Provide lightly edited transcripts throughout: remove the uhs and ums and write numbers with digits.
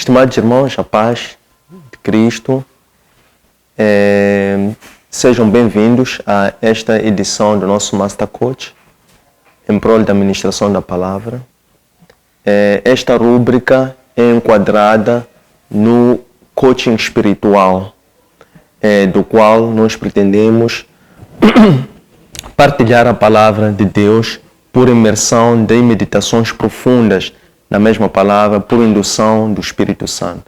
Estimados irmãos, a paz de Cristo, sejam bem-vindos a esta edição do nosso Master Coach, em prol da ministração da palavra. Esta rúbrica é enquadrada no coaching espiritual, do qual nós pretendemos partilhar a palavra de Deus por imersão de meditações profundas na mesma palavra, por indução do Espírito Santo.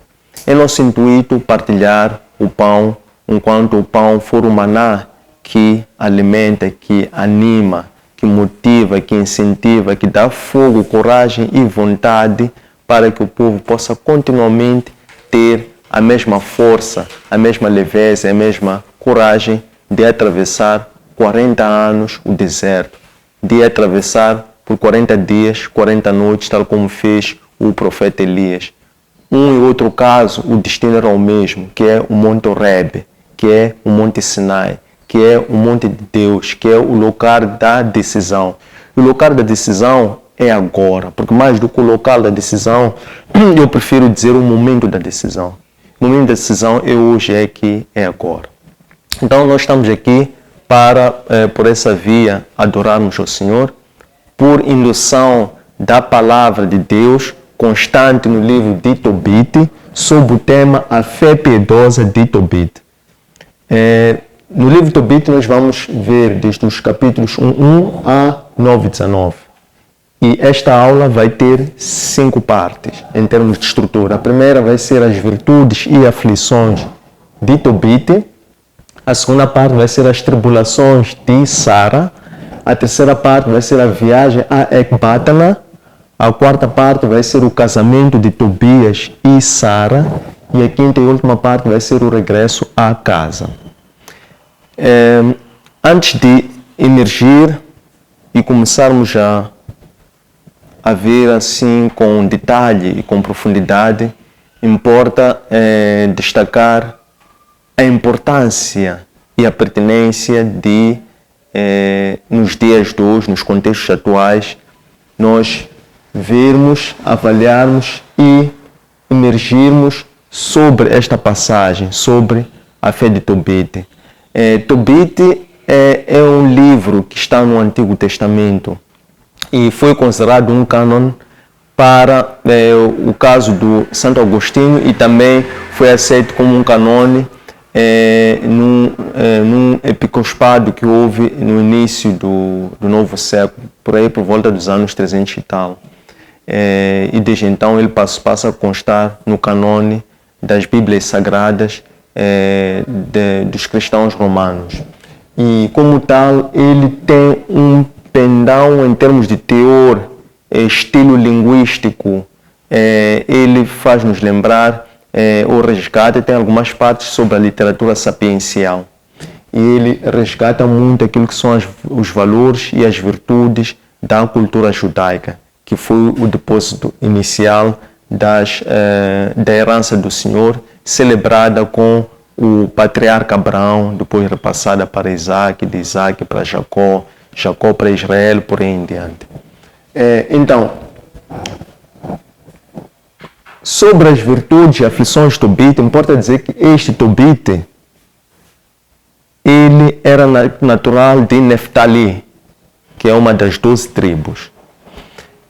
É nosso intuito partilhar o pão, enquanto o pão for o maná que alimenta, que anima, que motiva, que incentiva, que dá fogo, coragem e vontade para que o povo possa continuamente ter a mesma força, a mesma leveza, a mesma coragem de atravessar 40 anos o deserto, de atravessar por 40 dias, 40 noites, tal como fez o profeta Elias. Um e outro caso, o destino era o mesmo, que é o Monte Horebe, que é o Monte Sinai, que é o Monte de Deus, que é o local da decisão. O local da decisão é agora, porque mais do que o local da decisão, eu prefiro dizer o momento da decisão. O momento da decisão é hoje, é aqui, é agora. Então nós estamos aqui para, por essa via, adorarmos ao Senhor, por indução da palavra de Deus, constante no livro de Tobit, sob o tema A Fé Piedosa de Tobit. No livro de Tobit nós vamos ver desde os capítulos 1 a 9:19. E esta aula vai ter 5 partes, em termos de estrutura. A primeira vai ser as virtudes e aflições de Tobit. A segunda parte vai ser as tribulações de Sara. A terceira parte vai ser a viagem a Ecbatana. A quarta parte vai ser o casamento de Tobias e Sara. E a quinta e última parte vai ser o regresso à casa. Antes de emergir e começarmos a ver assim com detalhe e com profundidade, importa destacar a importância e a pertinência de nos dias de hoje, nos contextos atuais, nós vermos, avaliarmos e emergirmos sobre esta passagem, sobre a fé de Tobit. Tobit é um livro que está no Antigo Testamento e foi considerado um cânon para o caso do Santo Agostinho e também foi aceito como um canone num episcopado que houve no início do novo século, por aí por volta dos anos 300 e tal. E desde então ele passa a constar no canone das Bíblias Sagradas dos cristãos romanos. E como tal, ele tem um pendão em termos de teor, estilo linguístico, ele faz-nos lembrar o resgate, tem algumas partes sobre a literatura sapiencial. E ele resgata muito aquilo que são os valores e as virtudes da cultura judaica, que foi o depósito inicial da herança do Senhor, celebrada com o patriarca Abraão, depois repassada para Isaac, de Isaac para Jacó, Jacó para Israel, por aí em diante. Então, sobre as virtudes e aflições de Tobit, importa dizer que este Tobit, ele era natural de Neftali, que é uma das 12 tribos.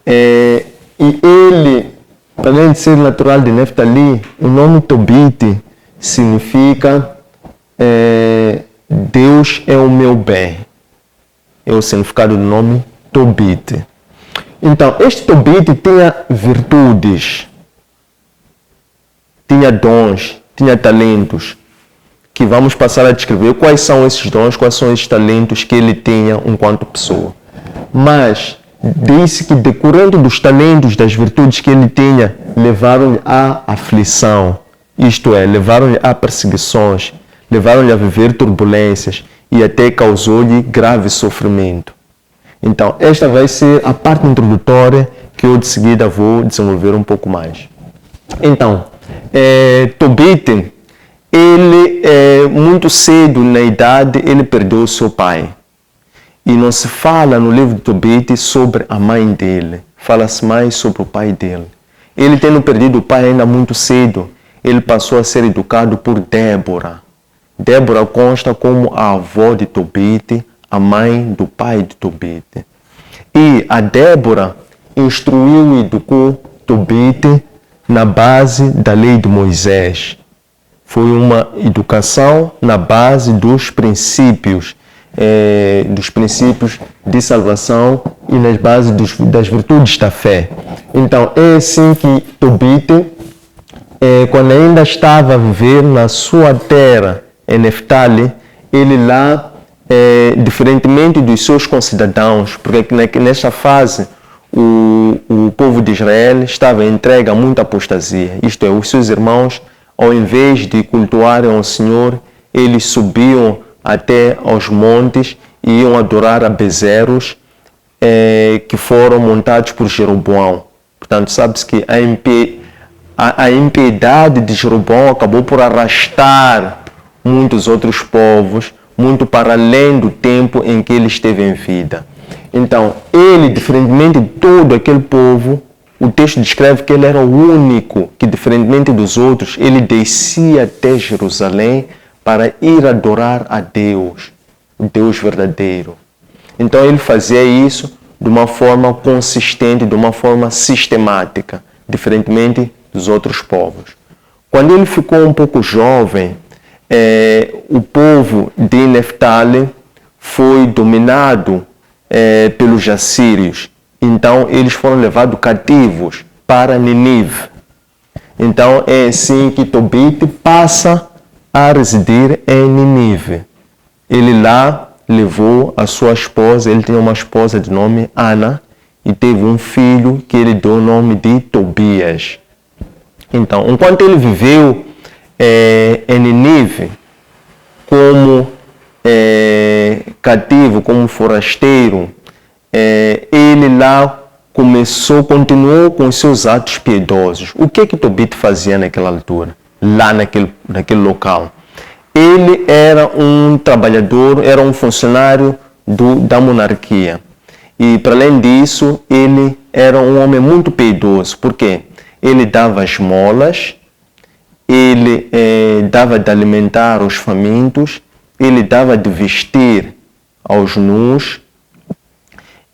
E ele, além de ser natural de Neftali, o nome Tobit significa Deus é o meu bem. É o significado do nome Tobit. Então, este Tobit tinha virtudes, tinha dons, tinha talentos, que vamos passar a descrever quais são esses dons, quais são esses talentos que ele tinha enquanto pessoa. Mas disse que, decorrendo dos talentos, das virtudes que ele tinha, levaram-lhe à aflição, isto é, levaram-lhe a perseguições, levaram-lhe a viver turbulências e até causou-lhe grave sofrimento. Então, esta vai ser a parte introdutória que eu de seguida vou desenvolver um pouco mais. Então, Tobit, ele muito cedo na idade, ele perdeu seu pai. E não se fala no livro de Tobit sobre a mãe dele, fala-se mais sobre o pai dele. ele tendo perdido o pai ainda muito cedo, ele passou a ser educado por Débora. Débora consta como a avó de Tobit, a mãe do pai de Tobit. E a Débora instruiu e educou Tobit na base da lei de Moisés. Foi uma educação na base dos princípios de salvação e nas bases das virtudes da fé. Então, é assim que Tobit, quando ainda estava a viver na sua terra, em Neftali, ele lá, diferentemente dos seus concidadãos, porque nesta fase o povo de Israel estava entregue a muita apostasia, isto é, os seus irmãos, ao invés de cultuarem ao Senhor, eles subiam até aos montes e iam adorar a bezerros que foram montados por Jeroboão. Portanto, sabe-se que a impiedade de Jeroboão acabou por arrastar muitos outros povos, muito para além do tempo em que ele esteve em vida. Então, ele, diferentemente de todo aquele povo, o texto descreve que ele era o único que, diferentemente dos outros, ele descia até Jerusalém para ir adorar a Deus, o Deus verdadeiro. Então, ele fazia isso de uma forma consistente, de uma forma sistemática, diferentemente dos outros povos. Quando ele ficou um pouco jovem, o povo de Neftali foi dominado pelos assírios. Então, eles foram levados cativos para Nínive. Então, é assim que Tobit passa a residir em Nínive. Ele lá levou a sua esposa, ele tinha uma esposa de nome Ana, e teve um filho que ele deu o nome de Tobias. Então, enquanto ele viveu em Nínive, como cativo, como forasteiro, ele lá continuou com os seus atos piedosos. O que Tobit fazia naquela altura, lá naquele local? Ele era um trabalhador, era um funcionário da monarquia. E, para além disso, ele era um homem muito piedoso. Por quê? Ele dava esmolas, ele dava de alimentar os famintos, ele dava de vestir aos nus,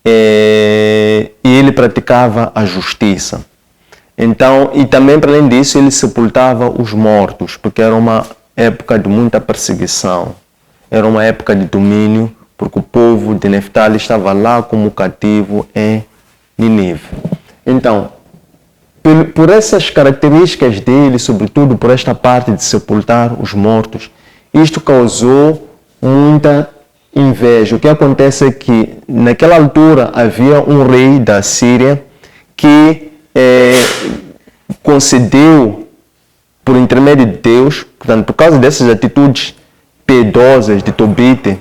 e ele praticava a justiça. Então, e também, para além disso, ele sepultava os mortos, porque era uma época de muita perseguição, era uma época de domínio, porque o povo de Neftali estava lá como cativo em Nínive. Então, por essas características dele, sobretudo por esta parte de sepultar os mortos, isto causou muita inveja. O que acontece é que, naquela altura, havia um rei da Síria que concedeu, por intermédio de Deus, portanto, por causa dessas atitudes piedosas de Tobit,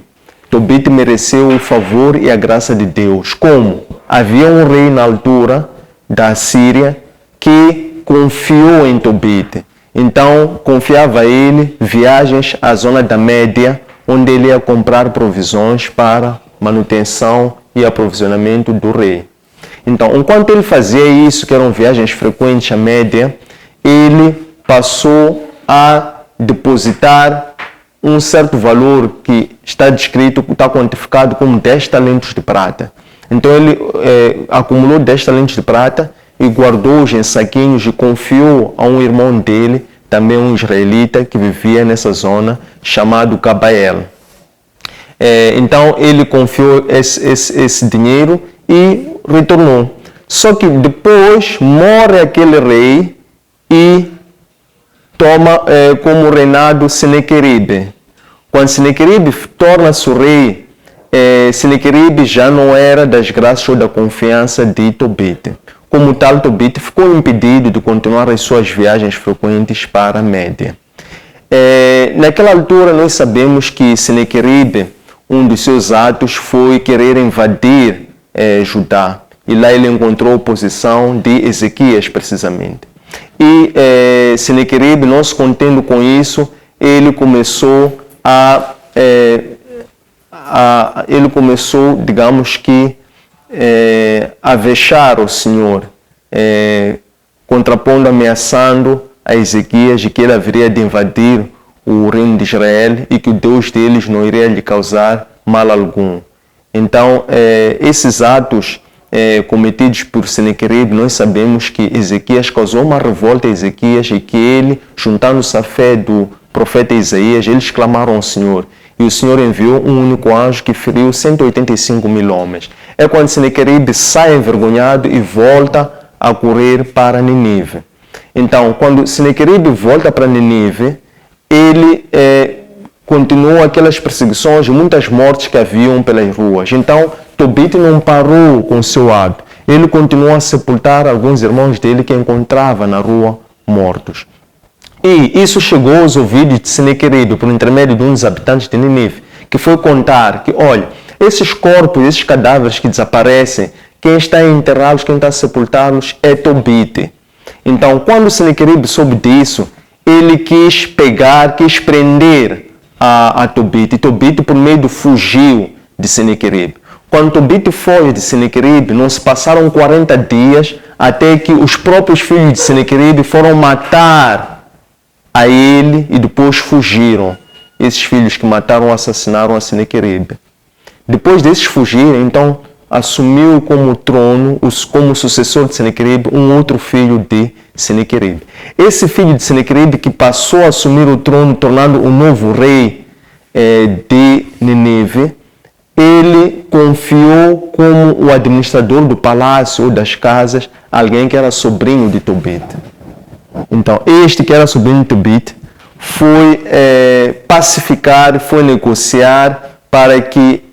Tobit mereceu o favor e a graça de Deus. Como? Havia um rei na altura da Síria que confiou em Tobit. Então, confiava a ele viagens à zona da Média, onde ele ia comprar provisões para manutenção e aprovisionamento do rei. Então, enquanto ele fazia isso, que eram viagens frequentes à Média, ele passou a depositar um certo valor que está descrito, está quantificado como 10 talentos de prata. Então ele acumulou 10 talentos de prata e guardou-os em saquinhos e confiou a um irmão dele, também um israelita que vivia nessa zona, chamado Gabael. Então ele confiou esse dinheiro e retornou. Só que depois morre aquele rei e toma como reinado Senequeribe. Quando Senequeribe torna-se o rei, Senequeribe já não era das graças ou da confiança de Tobit. Como tal, Tobit ficou impedido de continuar as suas viagens frequentes para a Média. Naquela altura, nós sabemos que Senequeribe, um dos seus atos foi querer invadir Judá. E lá ele encontrou a oposição de Ezequias, precisamente. E Senequeribe, não se contendo com isso, ele começou, digamos que, a vexar o Senhor, contrapondo, ameaçando a Ezequias de que ele haveria de invadir o reino de Israel e que o Deus deles não iria lhe causar mal algum. Então, esses atos cometidos por Senaqueribe, nós sabemos que Ezequias causou uma revolta a Ezequias e que ele, juntando-se à fé do profeta Isaías, eles clamaram ao Senhor. E o Senhor enviou um único anjo que feriu 185 mil homens. É quando Senaqueribe sai envergonhado e volta a correr para Nínive. Então, quando Senaqueribe volta para Nínive, ele continuou aquelas perseguições e muitas mortes que haviam pelas ruas. Então, Tobit não parou com seu ato. Ele continuou a sepultar alguns irmãos dele que encontrava na rua mortos. E isso chegou aos ouvidos de Senaqueribe por intermédio de um dos habitantes de Nínive, que foi contar que, olha, esses corpos, esses cadáveres que desaparecem, quem está a enterrá-los, quem está a sepultá-los é Tobit. Então, quando Senaqueribe soube disso, ele quis prender a Tobit. E Tobit, por medo, fugiu de Senaqueribe. Quando Tobit foi de Senaqueribe, não se passaram 40 dias até que os próprios filhos de Senaqueribe foram matar a ele e depois fugiram. Esses filhos que mataram, assassinaram a Senaqueribe. Depois desses fugirem, então, assumiu como trono, como sucessor de Senaqueribe, um outro filho de Senaqueribe. Esse filho de Senaqueribe que passou a assumir o trono, tornando o novo rei de Nínive, ele confiou como o administrador do palácio ou das casas alguém que era sobrinho de Tobit. Então, este que era sobrinho de Tobit foi pacificar, foi negociar para que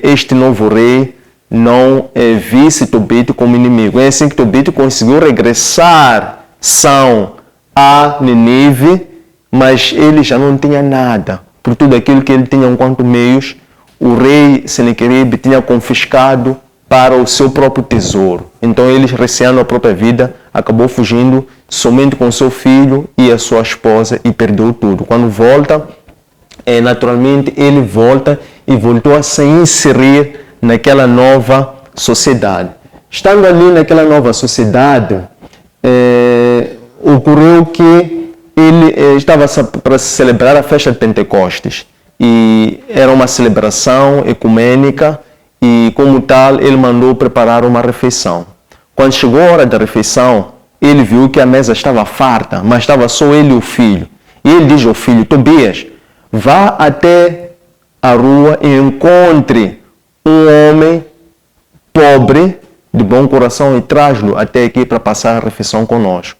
este novo rei não visse Tobit como inimigo. É assim que Tobit conseguiu regressar são a Nínive, mas ele já não tinha nada. Por tudo aquilo que ele tinha enquanto meios, o rei Senaqueribe tinha confiscado para o seu próprio tesouro. Então ele, receando a própria vida, acabou fugindo somente com seu filho e a sua esposa e perdeu tudo. Quando volta, naturalmente ele volta e voltou a se inserir naquela nova sociedade. Estando ali naquela nova sociedade, ocorreu que ele estava para celebrar a festa de Pentecostes. E era uma celebração ecumênica e, como tal, ele mandou preparar uma refeição. Quando chegou a hora da refeição, ele viu que a mesa estava farta, mas estava só ele e o filho. E ele diz ao filho, Tobias, vá até a rua e encontre um homem pobre, de bom coração, e traz-lo até aqui para passar a refeição conosco.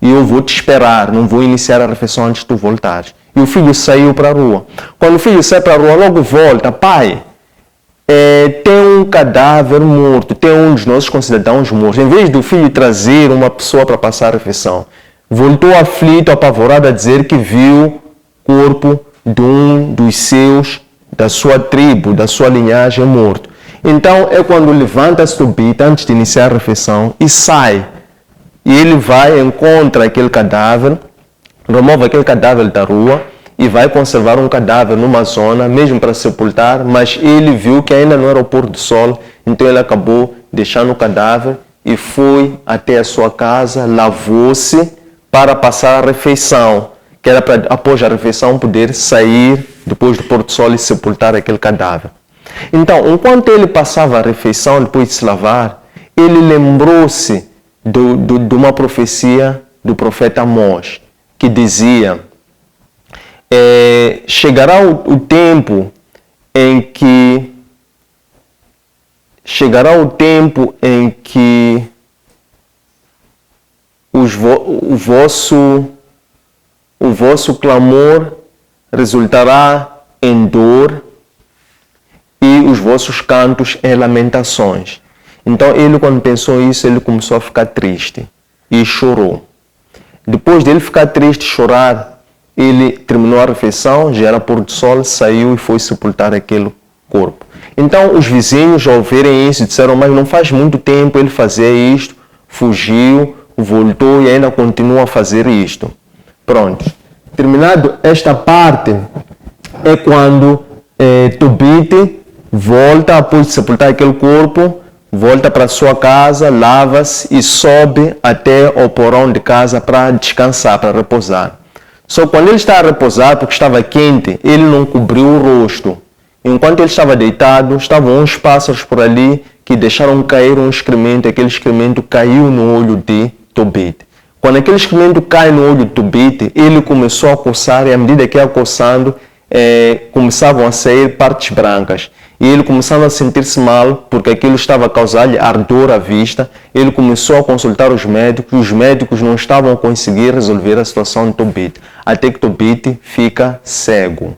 E eu vou te esperar, não vou iniciar a refeição antes de tu voltares. E o filho saiu para a rua. Quando o filho sai para a rua, logo volta. Pai, tem um cadáver morto, tem um dos nossos concidadãos mortos. Em vez do filho trazer uma pessoa para passar a refeição, voltou aflito, apavorado, a dizer que viu o corpo de um dos seus, da sua tribo, da sua linhagem morto. Então é quando levanta-se Tobit antes de iniciar a refeição e sai. E ele vai, encontra aquele cadáver, remove aquele cadáver da rua e vai conservar um cadáver numa zona, mesmo para sepultar, mas ele viu que ainda não era o pôr do sol, então ele acabou deixando o cadáver e foi até a sua casa, lavou-se para passar a refeição, que era para, após a refeição, poder sair depois do pôr do sol e sepultar aquele cadáver. Então, enquanto ele passava a refeição, depois de se lavar, ele lembrou-se de uma profecia do profeta Amós, que dizia, chegará o tempo em que o vosso clamor resultará em dor e os vossos cantos em lamentações. Então ele, quando pensou isso, ele começou a ficar triste e chorou. Depois dele ficar triste e chorar, ele terminou a refeição, já era pôr do sol, saiu e foi sepultar aquele corpo. Então os vizinhos, ao verem isso, disseram, mas não faz muito tempo ele fazia isto, fugiu, voltou e ainda continua a fazer isto. Pronto. Terminado esta parte, é quando Tobit volta, após de sepultar aquele corpo, volta para sua casa, lava-se e sobe até o porão de casa para descansar, para repousar. Só quando ele estava a repousar, porque estava quente, ele não cobriu o rosto. Enquanto ele estava deitado, estavam uns pássaros por ali que deixaram cair um excremento. Aquele excremento caiu no olho de Tobit. Quando aquele excremento cai no olho de Tobit, ele começou a coçar e à medida que ia coçando, começavam a sair partes brancas. E ele começava a sentir-se mal porque aquilo estava a causar-lhe ardor à vista. Ele começou a consultar os médicos não estavam a conseguir resolver a situação de Tobit, até que Tobit fica cego.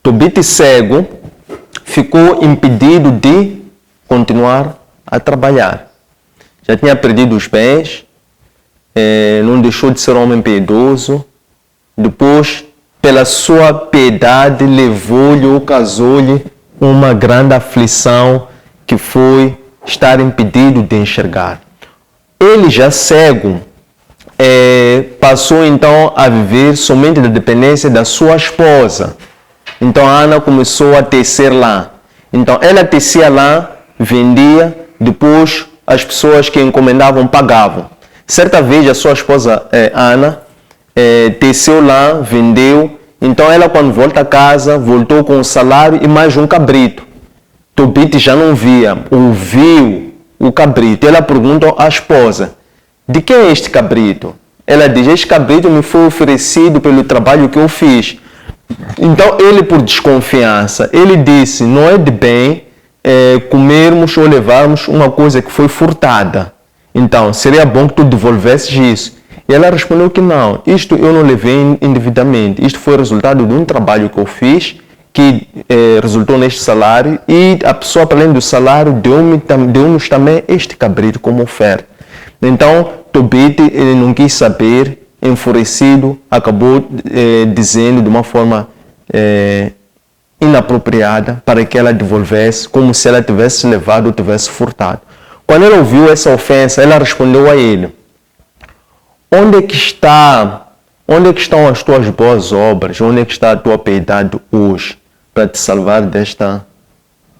Tobit cego ficou impedido de continuar a trabalhar. Já tinha perdido os bens, não deixou de ser um homem piedoso. Depois, pela sua piedade, levou-lhe ou causou-lhe uma grande aflição, que foi estar impedido de enxergar. Ele, já cego, passou então a viver somente da dependência da sua esposa. Então Ana começou a tecer lá. Então ela tecia lá, vendia, depois as pessoas que encomendavam pagavam. Certa vez a sua esposa Ana teceu lá, vendeu. Então ela, quando volta a casa, voltou com o salário e mais um cabrito. Tobit já não via, ouviu o cabrito. Ela perguntou à esposa: de quem é este cabrito? Ela diz: este cabrito me foi oferecido pelo trabalho que eu fiz. Então ele, por desconfiança, ele disse: não é de bem comermos ou levarmos uma coisa que foi furtada. Então seria bom que tu devolvesses isso. E ela respondeu que não, isto eu não levei indevidamente, isto foi resultado de um trabalho que eu fiz, que resultou neste salário, e a pessoa, para além do salário, deu-nos também este cabrito como oferta. Então Tobit, ele não quis saber, enfurecido, acabou dizendo de uma forma inapropriada para que ela devolvesse, como se ela tivesse levado ou tivesse furtado. Quando ela ouviu essa ofensa, ela respondeu a ele: onde é que estão as tuas boas obras? Onde é que está a tua piedade hoje para te salvar desta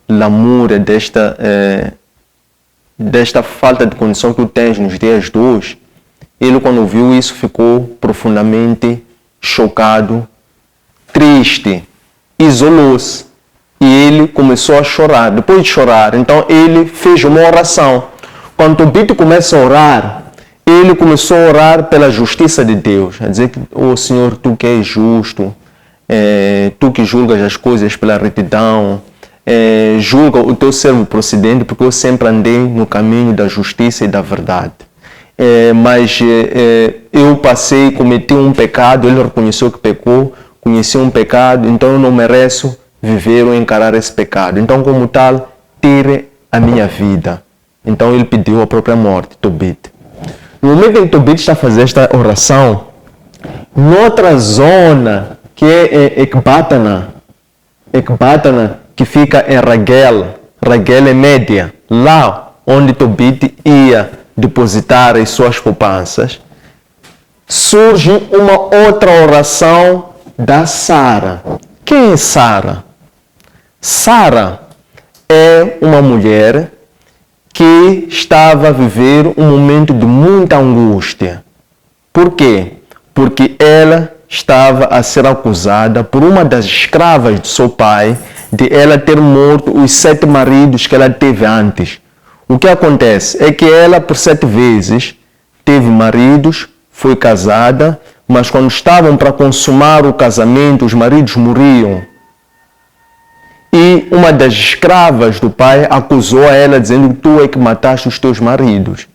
lamúria, desta falta de condição que tu tens nos dias de hoje? Ele, quando ouviu isso, ficou profundamente chocado, triste, isolou-se e ele começou a chorar. Depois de chorar, então ele fez uma oração. Quando Tobit começa a orar, ele começou a orar pela justiça de Deus, a dizer que, oh Senhor, tu que és justo, tu que julgas as coisas pela retidão, julga o teu servo procedente, porque eu sempre andei no caminho da justiça e da verdade. Mas eu cometi um pecado, ele reconheceu que pecou, conheci um pecado, então eu não mereço viver ou encarar esse pecado. Então, como tal, tire a minha vida. Então ele pediu a própria morte, Tobit. No momento em que Tobit está a fazer esta oração, em outra zona, que é Ecbatana, que fica em Raguel é Média, lá onde Tobit ia depositar as suas poupanças, surge uma outra oração da Sara. Quem é Sara? Sara é uma mulher que estava a viver um momento de muita angústia. Por quê? Porque ela estava a ser acusada por uma das escravas de seu pai de ela ter morto os 7 maridos que ela teve antes. O que acontece é que ela, por 7 vezes, teve maridos, foi casada, mas quando estavam para consumar o casamento, os maridos morriam. E uma das escravas do pai acusou a ela, dizendo que tu é que mataste os teus maridos.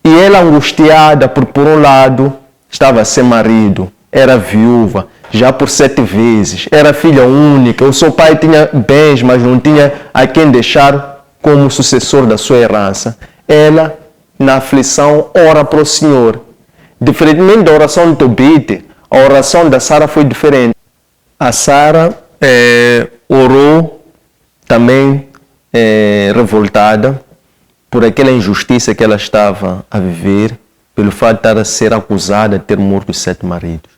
E ela, angustiada, por um lado, estava sem marido, era viúva, já por 7 vezes, era filha única, o seu pai tinha bens, mas não tinha a quem deixar como sucessor da sua herança. Ela, na aflição, ora para o Senhor. Diferentemente da oração de Tobit, a oração da Sara foi diferente. A Sara orou também revoltada por aquela injustiça que ela estava a viver, pelo fato de estar a ser acusada de ter morto os 7 maridos.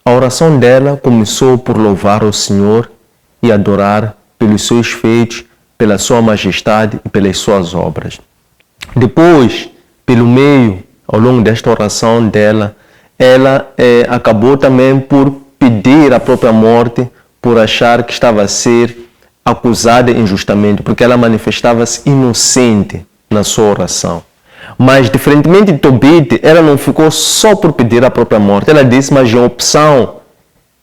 A oração dela começou por louvar o Senhor e adorar pelos seus feitos, pela sua majestade e pelas suas obras. Depois, pelo meio, ao longo desta oração dela, ela acabou também por pedir a própria morte, por achar que estava a ser acusada injustamente, porque ela manifestava-se inocente na sua oração. Mas, diferentemente de Tobit, ela não ficou só por pedir a própria morte. Ela disse, mas em opção,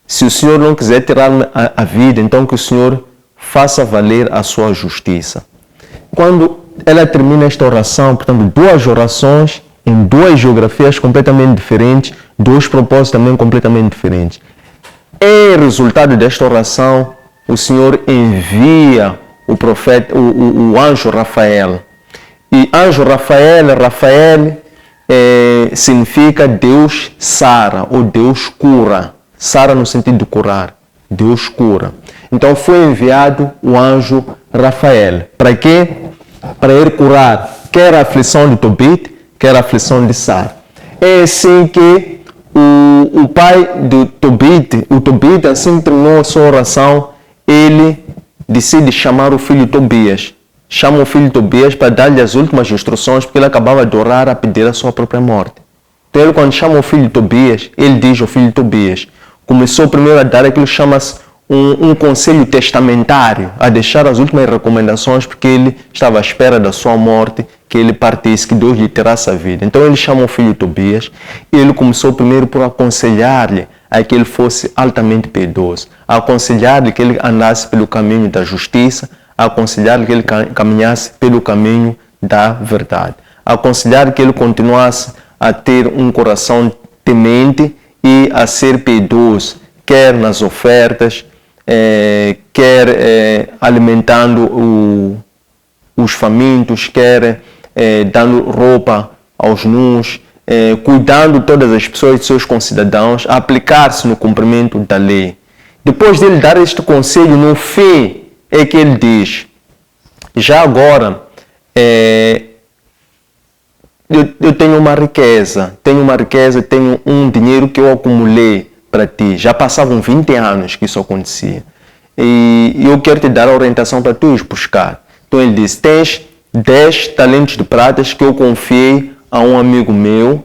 se o Senhor não quiser tirar-me a vida, então que o Senhor faça valer a sua justiça. Quando ela termina esta oração, portanto, duas orações em duas geografias completamente diferentes, dois propósitos também completamente diferentes. Em resultado desta oração, o Senhor envia o profeta, o anjo Rafael. E anjo Rafael significa Deus sara ou Deus cura. Sara no sentido de curar. Deus cura. Então foi enviado o anjo Rafael. Para quê? Para ele curar quer a aflição de Tobit, quer a aflição de Sara. É assim que o pai de Tobit, assim que terminou a sua oração, ele decide chamar o filho Tobias. Chama o filho Tobias para dar-lhe as últimas instruções, porque ele acabava de orar a pedir a sua própria morte. Então ele, quando chama o filho Tobias, ele diz ao filho Tobias, começou primeiro a dar aquilo que chama-se um conselho testamentário, a deixar as últimas recomendações, porque ele estava à espera da sua morte, que ele partisse, que Deus lhe tirasse a vida. Então ele chama o filho Tobias e ele começou primeiro por aconselhar-lhe a que ele fosse altamente piedoso, a aconselhar-lhe que ele andasse pelo caminho da justiça, a aconselhar-lhe que ele caminhasse pelo caminho da verdade, a aconselhar que ele continuasse a ter um coração temente e a ser piedoso, quer nas ofertas, quer alimentando os famintos, quer dando roupa aos nus, cuidando de todas as pessoas, de seus concidadãos, a aplicar-se no cumprimento da lei. Depois dele dar este conselho, no fim, é que ele diz, já agora, eu tenho uma riqueza, tenho um dinheiro que eu acumulei para ti. Já passavam 20 anos que isso acontecia. E eu quero te dar a orientação para tu ir buscar. Então ele diz, tens 10 talentos de pratas que eu confiei a um amigo meu,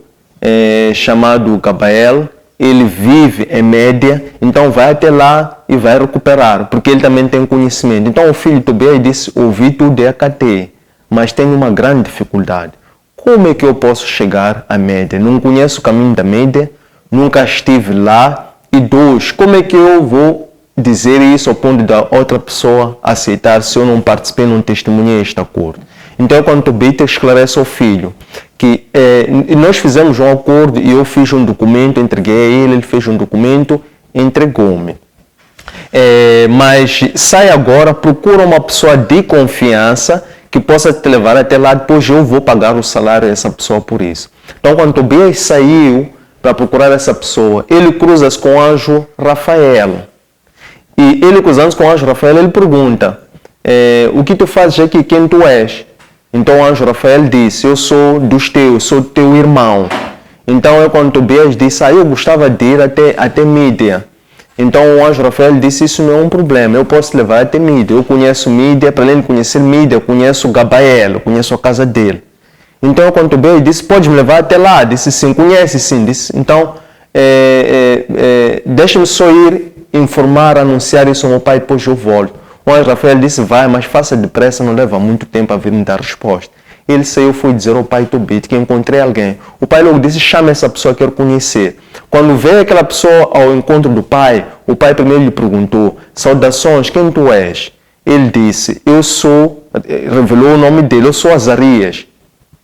chamado Gabael. Ele vive em Média, então vai até lá e vai recuperar, porque ele também tem conhecimento. Então o filho de Tobias disse, ouvi tudo e acatei, mas tenho uma grande dificuldade. Como é que eu posso chegar à Média? Não conheço o caminho da Média, nunca estive lá. E dois, como é que eu vou dizer isso ao ponto da outra pessoa aceitar se eu não participei, não testemunhei este acordo? Então, quando Tobit esclarece ao filho que nós fizemos um acordo e eu fiz um documento, entreguei a ele fez um documento, entregou-me. Mas sai agora, procura uma pessoa de confiança que possa te levar até lá, depois eu vou pagar o salário dessa pessoa por isso. Então, quando Tobias saiu para procurar essa pessoa, ele cruza-se com o anjo Rafael. E ele cruzando-se com o anjo Rafael, ele pergunta, o que tu fazes aqui, quem tu és? Então o anjo Rafael disse, eu sou dos teus, sou teu irmão. Então quando Tobias disse, eu gostava de ir até Mídia. Então o anjo Rafael disse, isso não é um problema, eu posso te levar até Mídia. Eu conheço Mídia, para além de conhecer Mídia, eu conheço Gabael, eu conheço a casa dele. Então quando Tobias disse, pode me levar até lá? Disse, sim, conhece sim. Disse, então deixa-me só ir informar, anunciar isso ao meu pai, depois eu volto. O anjo Rafael disse, vai, mas faça depressa, não leva muito tempo a vir me dar resposta. Ele saiu e foi dizer ao pai Tobit que encontrei alguém. O pai logo disse, chama essa pessoa, quero conhecer. Quando veio aquela pessoa ao encontro do pai, o pai primeiro lhe perguntou, saudações, quem tu és? Ele disse, eu sou, revelou o nome dele, eu sou Azarias,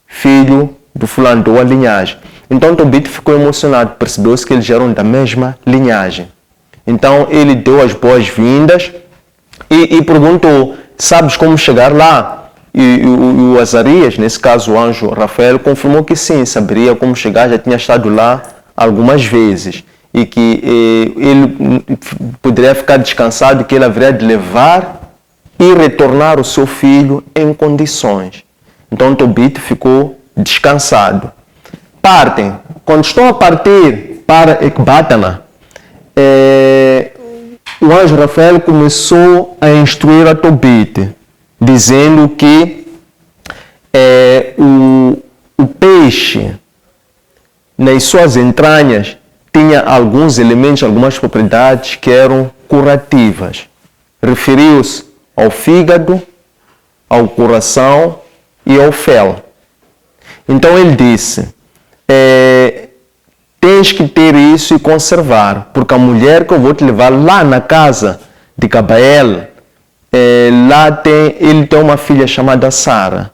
filho do fulano, da linhagem. Então Tobit ficou emocionado, percebeu-se que eles eram da mesma linhagem. Então ele deu as boas-vindas, e perguntou, sabes como chegar lá? E o Azarias, nesse caso o anjo Rafael, confirmou que sim, saberia como chegar, já tinha estado lá algumas vezes. E que ele poderia ficar descansado, que ele haveria de levar e retornar o seu filho em condições. Então Tobit ficou descansado. Partem. Quando estão a partir para Ecbatana, o anjo Rafael começou a instruir a Tobit. dizendo que o peixe, nas suas entranhas, tinha alguns elementos, algumas propriedades que eram curativas. Referiu-se ao fígado, ao coração e ao fel. Então ele disse, tens que ter isso e conservar, porque a mulher que eu vou te levar lá na casa de Gabael, ele tem uma filha chamada Sara.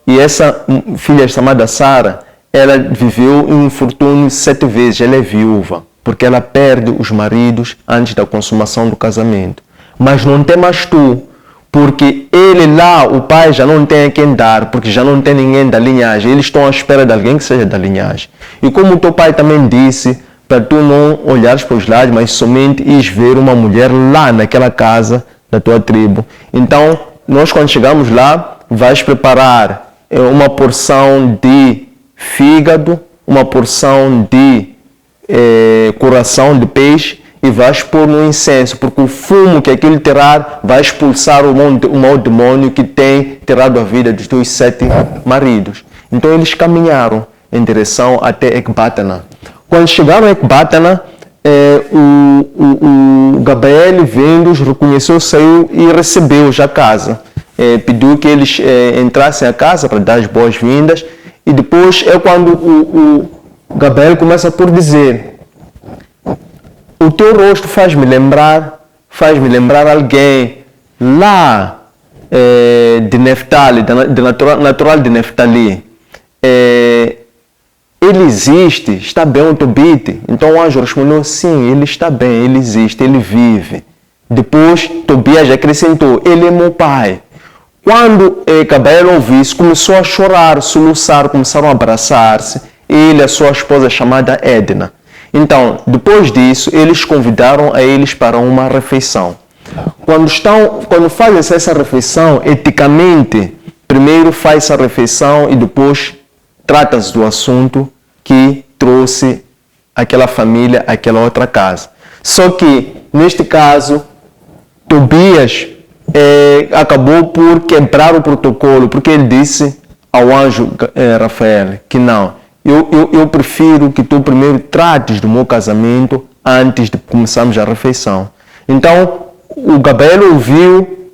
E essa filha chamada Sara, ela viveu um infortúnio 7 vezes, ela é viúva, porque ela perde os maridos antes da consumação do casamento. Mas não temas tu, porque ele lá, o pai já não tem a quem dar, porque já não tem ninguém da linhagem. Eles estão à espera de alguém que seja da linhagem. E como o teu pai também disse, para tu não olhares para os lados, mas somente ires ver uma mulher lá naquela casa da tua tribo. Então, nós quando chegamos lá, vais preparar uma porção de fígado, uma porção de coração de peixe, e vais pôr no incenso, porque o fumo que aquilo terá vai expulsar o mau demônio que tem tirado a vida dos teus 7 maridos. Então eles caminharam em direção até Ecbatana. Quando chegaram a Ecbatana, o Gabael, vendo-os, reconheceu, saiu e recebeu-os à casa. Pediu que eles entrassem à casa para dar as boas-vindas. E depois é quando o Gabael começa por dizer: o teu rosto faz-me lembrar alguém lá de Neftali, natural de Neftali. Ele existe, está bem o Tobite? Então o anjo respondeu: sim, ele está bem, ele existe, ele vive. Depois Tobias acrescentou: ele é meu pai. Quando Gabael ouviu isso, começou a chorar, soluçar, começaram a abraçar-se, ele e a sua esposa chamada Edna. Então, depois disso, eles convidaram a eles para uma refeição. Quando faz essa refeição, eticamente, primeiro faz a refeição e depois trata-se do assunto que trouxe aquela família àquela outra casa. Só que, neste caso, Tobias acabou por quebrar o protocolo, porque ele disse ao anjo Rafael que não, eu prefiro que tu primeiro trates do meu casamento antes de começarmos a refeição. Então, o Gabael ouviu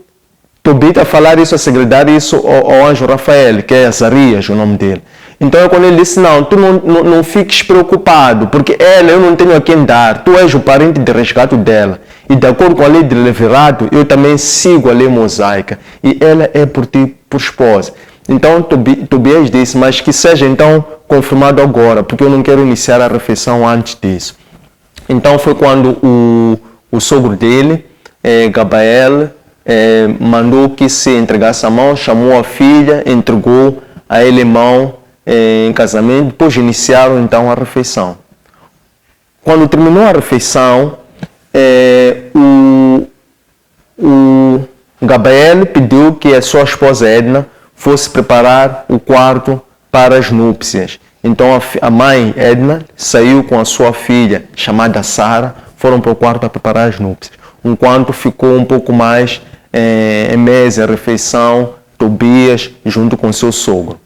Tobita falar isso, a segredar isso ao anjo Rafael, que é Azarias, o nome dele. Então é quando ele disse: não, tu não fiques preocupado, porque ela eu não tenho a quem dar, tu és o parente de resgate dela. E de acordo com a lei de Levirato, eu também sigo a lei mosaica. E ela é por ti, por esposa. Então Tobias disse: mas que seja então confirmado agora, porque eu não quero iniciar a refeição antes disso. Então foi quando o sogro dele, Gabael, mandou que se entregasse a mão, chamou a filha, entregou a ele mão em casamento, depois iniciaram então a refeição. Quando terminou a refeição, o Gabael pediu que a sua esposa Edna fosse preparar o quarto para as núpcias. Então a mãe Edna saiu com a sua filha, chamada Sara, foram para o quarto para preparar as núpcias. Enquanto ficou um pouco mais em mesa, a refeição, Tobias junto com seu sogro.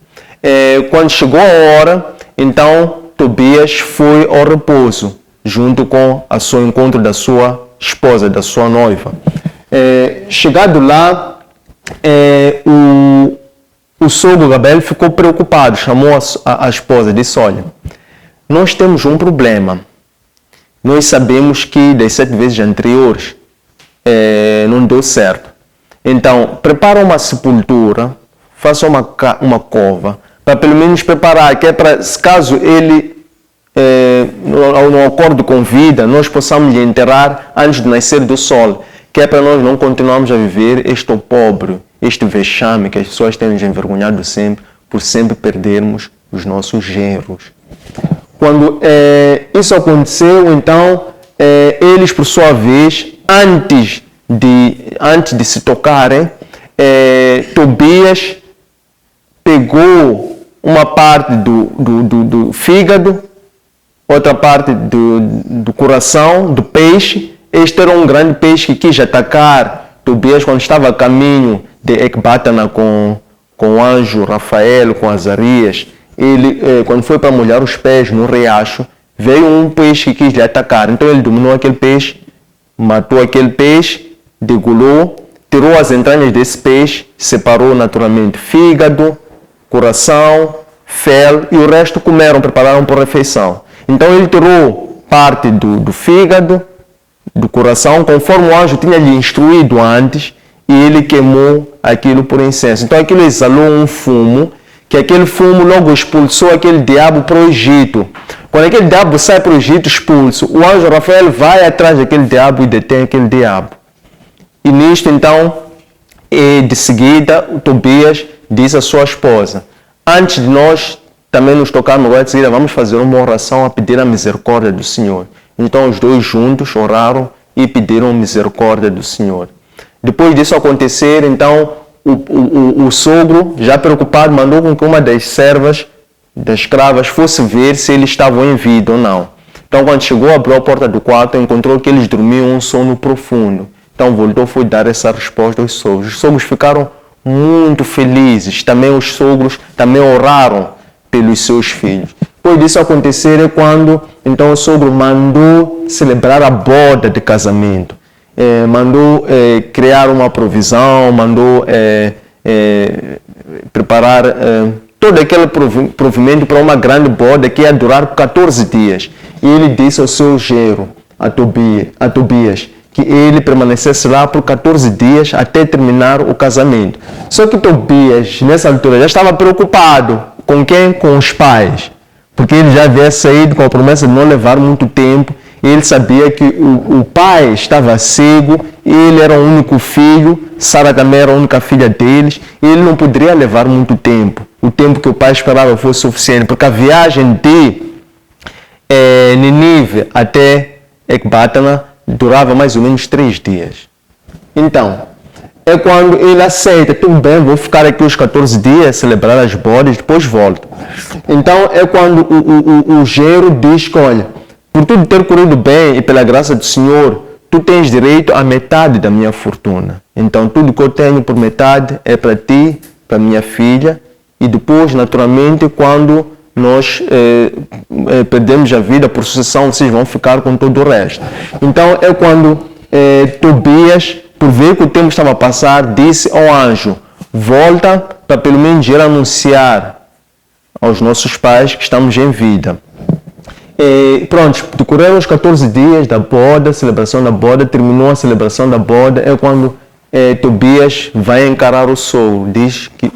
Quando chegou a hora, então Tobias foi ao repouso, junto com o seu encontro da sua esposa, da sua noiva. Chegado lá, o sogro Gabael ficou preocupado, chamou a esposa e disse: olha, nós temos um problema. Nós sabemos que das 7 vezes anteriores não deu certo. Então, prepara uma sepultura, faça uma cova, para pelo menos preparar, que é para, caso ele não acorde com vida, nós possamos lhe enterrar antes do nascer do sol, que é para nós não continuarmos a viver este opróbrio, este vexame que as pessoas têm nos envergonhado sempre, por sempre perdermos os nossos genros. Quando isso aconteceu, então, eles, por sua vez, antes de se tocarem, Tobias pegou uma parte do fígado, outra parte do coração, do peixe. Este era um grande peixe que quis atacar Tobias quando estava a caminho de Ecbatana com o anjo Rafael, com Azarias, ele, quando foi para molhar os pés no riacho, veio um peixe que quis lhe atacar. Então ele dominou aquele peixe, matou aquele peixe, degolou, tirou as entranhas desse peixe, separou naturalmente fígado, coração, fel, e o resto comeram, prepararam para a refeição. Então ele tirou parte do fígado, do coração, conforme o anjo tinha lhe instruído antes, e ele queimou aquilo por incenso. Então aquilo exalou um fumo, que aquele fumo logo expulsou aquele diabo para o Egito. Quando aquele diabo sai para o Egito expulso, o anjo Rafael vai atrás daquele diabo e detém aquele diabo. E nisto então, de seguida, o Tobias disse à sua esposa: antes de nós também nos tocarmos agora de seguida, vamos fazer uma oração a pedir a misericórdia do Senhor. Então os dois juntos oraram e pediram misericórdia do Senhor. Depois disso acontecer, então, o sogro, já preocupado, mandou com que uma das servas, das escravas, fosse ver se eles estavam em vida ou não. Então, quando chegou, abriu a porta do quarto, encontrou que eles dormiam um sono profundo. Então, voltou, foi dar essa resposta aos sogros. Os sogros ficaram muito felizes. Também os sogros também oraram pelos seus filhos. Depois disso acontecer é quando, então, o sogro mandou celebrar a boda de casamento. Mandou criar uma provisão, mandou preparar todo aquele provimento para uma grande boda que ia durar 14 dias. E ele disse ao seu genro, a Tobias, que ele permanecesse lá por 14 dias até terminar o casamento. Só que Tobias, nessa altura, já estava preocupado. Com quem? Com os pais. Porque ele já havia saído com a promessa de não levar muito tempo. Ele sabia que o pai estava cego, ele era o único filho, Sara também era a única filha deles, e ele não poderia levar muito tempo. O tempo que o pai esperava fosse suficiente, porque a viagem de Nínive até Ecbatana durava mais ou menos 3 dias. Então, é quando ele aceita, tudo bem, vou ficar aqui os 14 dias, celebrar as bodas, depois volto. Então, é quando o genro diz que, olha, por tudo ter corrido bem e pela graça do Senhor, tu tens direito à metade da minha fortuna. Então, tudo que eu tenho por metade é para ti, para minha filha, e depois, naturalmente, quando nós perdemos a vida por sucessão, vocês vão ficar com todo o resto. Então, é quando Tobias, por ver que o tempo estava a passar, disse ao anjo: volta para pelo menos ir anunciar aos nossos pais que estamos em vida. Pronto, decorreram os 14 dias da boda, celebração da boda, terminou a celebração da boda, é quando Tobias vai encarar o sogro, diz que,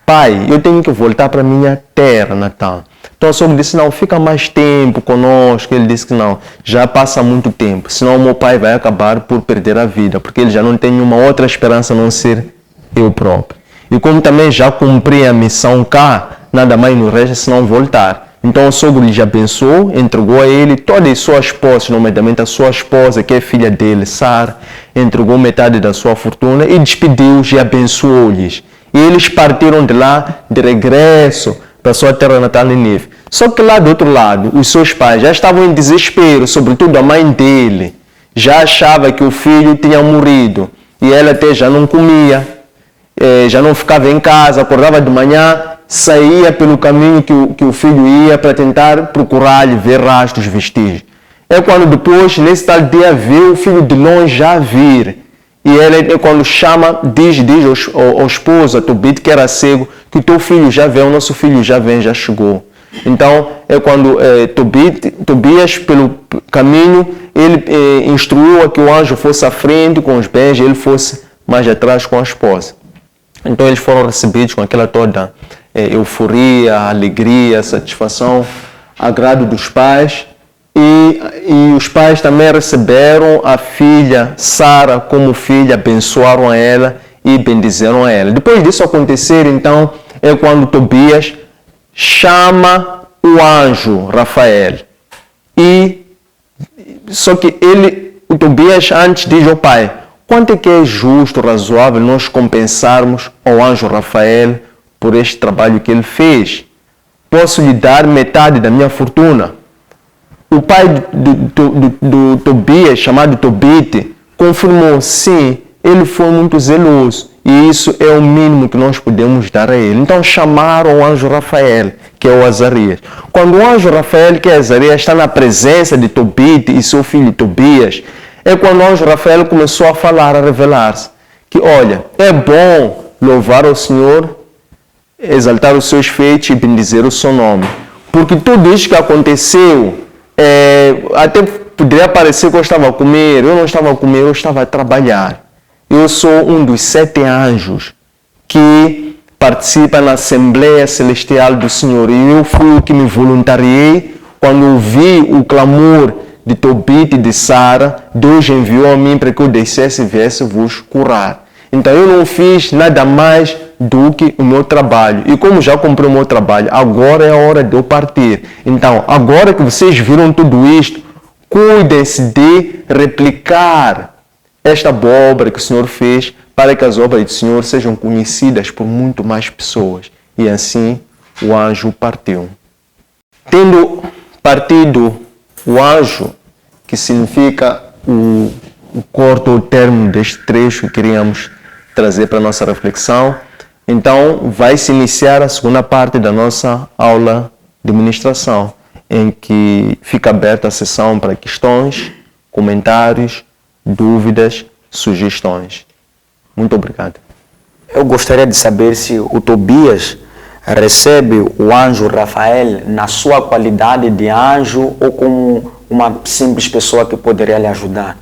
pai, eu tenho que voltar para a minha terra natal. Então o sogro disse, não, fica mais tempo conosco. Ele disse que não, já passa muito tempo, senão o meu pai vai acabar por perder a vida, porque ele já não tem uma outra esperança a não ser eu próprio. E como também já cumpri a missão cá, nada mais nos resta senão voltar. Então o sogro lhe abençoou, entregou a ele todas as suas posses, nomeadamente a sua esposa, que é filha dele, Sara, entregou metade da sua fortuna e despediu-os e abençoou-lhes. E eles partiram de lá de regresso para sua terra natal, Nínive. Só que lá do outro lado, os seus pais já estavam em desespero, sobretudo a mãe dele. Já achava que o filho tinha morrido e ela até já não comia, já não ficava em casa, acordava de manhã, saía pelo caminho que o filho ia para tentar procurar-lhe, ver rastros, vestígios. É quando depois, nesse tal dia, vê o filho de longe já vir. E ela é quando chama, diz ao esposo, a Tobit, que era cego, que o teu filho já vem, o nosso filho já vem, já chegou. Então, é quando Tobias, pelo caminho, ele instruiu a que o anjo fosse à frente com os bens e ele fosse mais atrás com a esposa. Então, eles foram recebidos com aquela toda euforia, alegria, satisfação, agrado dos pais. E os pais também receberam a filha Sara como filha, abençoaram a ela e bendizeram a ela. Depois disso acontecer, então, é quando Tobias chama o anjo Rafael. Só que o Tobias antes diz ao pai, quanto é que é justo, razoável nós compensarmos ao anjo Rafael por este trabalho que ele fez? Posso lhe dar metade da minha fortuna? O pai do Tobias, chamado Tobit, confirmou, sim, ele foi muito zeloso E isso é o mínimo que nós podemos dar a ele. Então chamaram o anjo Rafael, que é o Azarias. Quando o anjo Rafael, que é Azarias, está na presença de Tobit e seu filho Tobias, é quando o anjo Rafael começou a falar, a revelar-se. Que olha, é bom louvar o Senhor, exaltar os seus feitos e bendizer o seu nome. Porque tudo isso que aconteceu, até poderia parecer que eu estava a comer, eu não estava a comer, eu estava a trabalhar. Eu sou um dos 7 anjos que participa na Assembleia Celestial do Senhor. E eu fui o que me voluntariei quando ouvi o clamor de Tobit e de Sara. Deus enviou a mim para que eu descesse e viesse vos curar. Então eu não fiz nada mais do que o meu trabalho. E como já cumpri o meu trabalho, agora é a hora de eu partir. Então, agora que vocês viram tudo isto, cuidem-se de replicar esta boa obra que o Senhor fez, para que as obras do Senhor sejam conhecidas por muito mais pessoas. E assim o anjo partiu. Tendo partido o anjo, que significa o corte ou termo deste trecho que queríamos trazer para a nossa reflexão, então vai se iniciar a segunda parte da nossa aula de ministração, em que fica aberta a sessão para questões, comentários, dúvidas, sugestões. Muito obrigado. Eu gostaria de saber se o Tobias recebe o anjo Rafael na sua qualidade de anjo ou como uma simples pessoa que poderia lhe ajudar.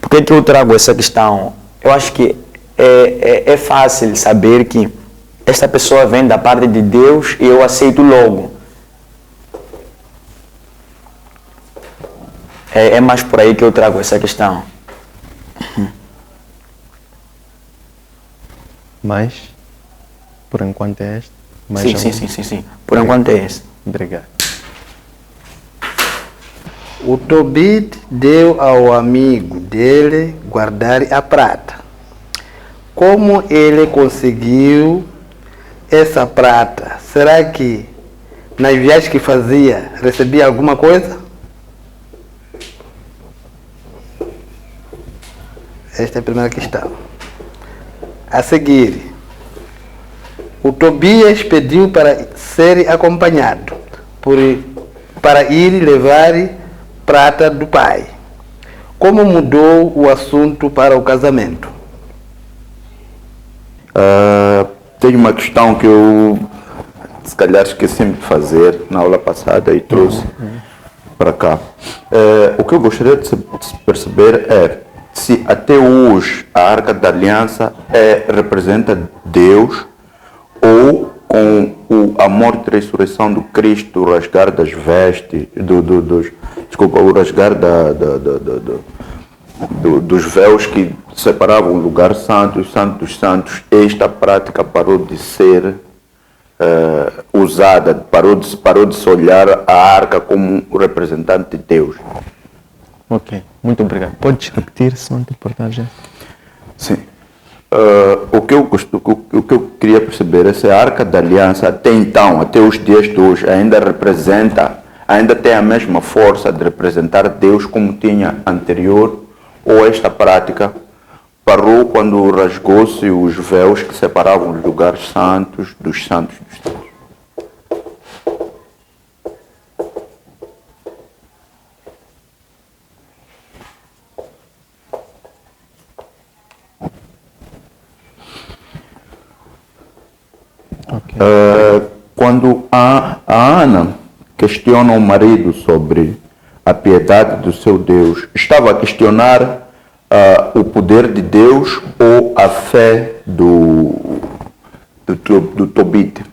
Por que eu trago essa questão? Eu acho que é fácil saber que esta pessoa vem da parte de Deus e eu aceito logo. É mais por aí que eu trago essa questão. Mas, por enquanto é este. Sim. Por enquanto é este. Obrigado. O Tobit deu ao amigo dele guardar a prata. Como ele conseguiu essa prata? Será que nas viagens que fazia recebia alguma coisa? Esta é a primeira questão. A seguir, o Tobias pediu para ser acompanhado para ir levar prata do pai. Como mudou o assunto para o casamento? Tem uma questão que eu se calhar esqueci-me de fazer na aula passada e trouxe para cá. O que eu gostaria de perceber é se até hoje a Arca da Aliança representa Deus ou com a morte e ressurreição do Cristo, o rasgar das vestes, o rasgar dos véus que separavam o lugar santo e o santo dos santos, esta prática parou de ser usada, parou de se olhar a arca como um representante de Deus. Ok, muito obrigado. Podes repetir, se não te importar já? Sim. O que eu queria perceber é se a Arca da Aliança até então, até os dias de hoje, ainda tem a mesma força de representar Deus como tinha anterior, ou esta prática parou quando rasgou-se os véus que separavam os lugares santos dos santos dos santos. Quando a Ana questiona o marido sobre a piedade do seu Deus, estava a questionar o poder de Deus ou a fé do Tobit?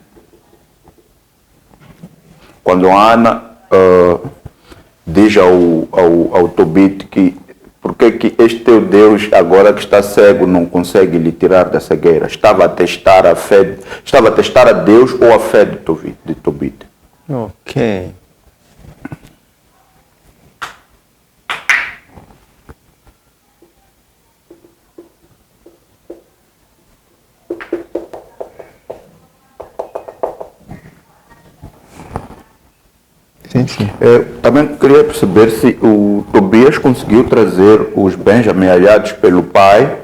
Quando a Ana diz ao Tobit que por que este teu Deus, agora que está cego, não consegue lhe tirar da cegueira? Estava a testar a Deus ou a fé de Tobit? Ok. Sim. Eu também queria perceber se o Tobias conseguiu trazer os bens amealhados pelo pai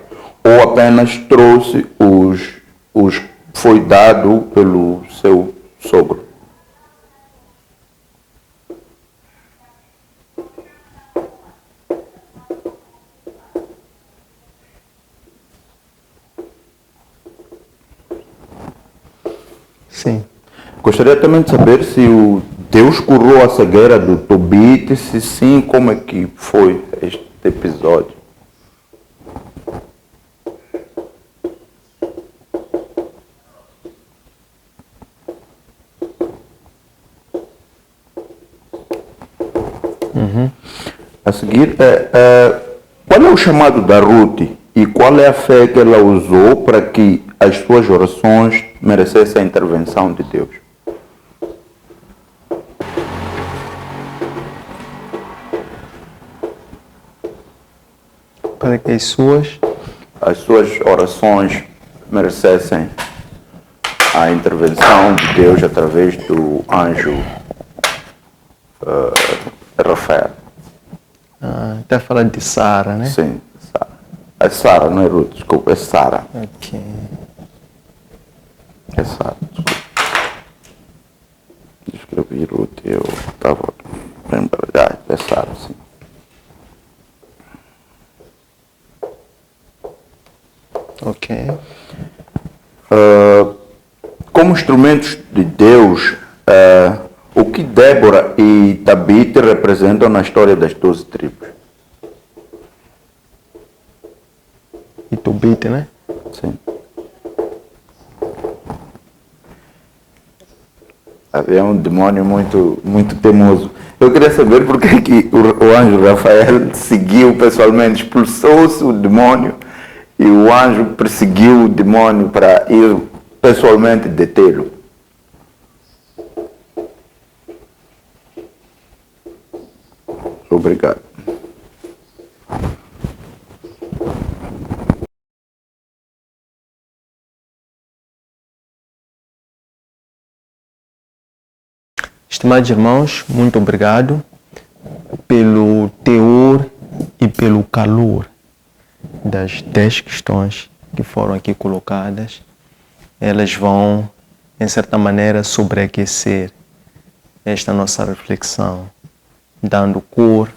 ou apenas trouxe os foi dado pelo seu sogro? Sim. Gostaria também de saber se o Deus curou a cegueira do Tobit, se sim, como é que foi este episódio? A seguir, qual é o chamado da Ruth e qual é a fé que ela usou para que as suas orações merecessem a intervenção de Deus? Para que as suas orações merecessem a intervenção de Deus através do anjo Rafael. Está falando de Sara, né? Sim, Sara. É Sara, não é Ruth, desculpa, é Sara. Ok. É Sara, desculpa. Escrevi Ruth, eu estava lembrando. É Sara, sim. Ok. Como instrumentos de Deus, o que Débora e Tabite representam na história das 12 tribos? E Tobit, né? Sim. Havia um demônio muito teimoso. Eu queria saber por que o anjo Rafael seguiu pessoalmente, expulsou-se o demônio e o anjo perseguiu o demônio para ir pessoalmente detê-lo. Obrigado. Estimados irmãos, muito obrigado pelo teor e pelo calor das 10 questões que foram aqui colocadas. Elas vão, em certa maneira, sobreaquecer esta nossa reflexão, dando cor,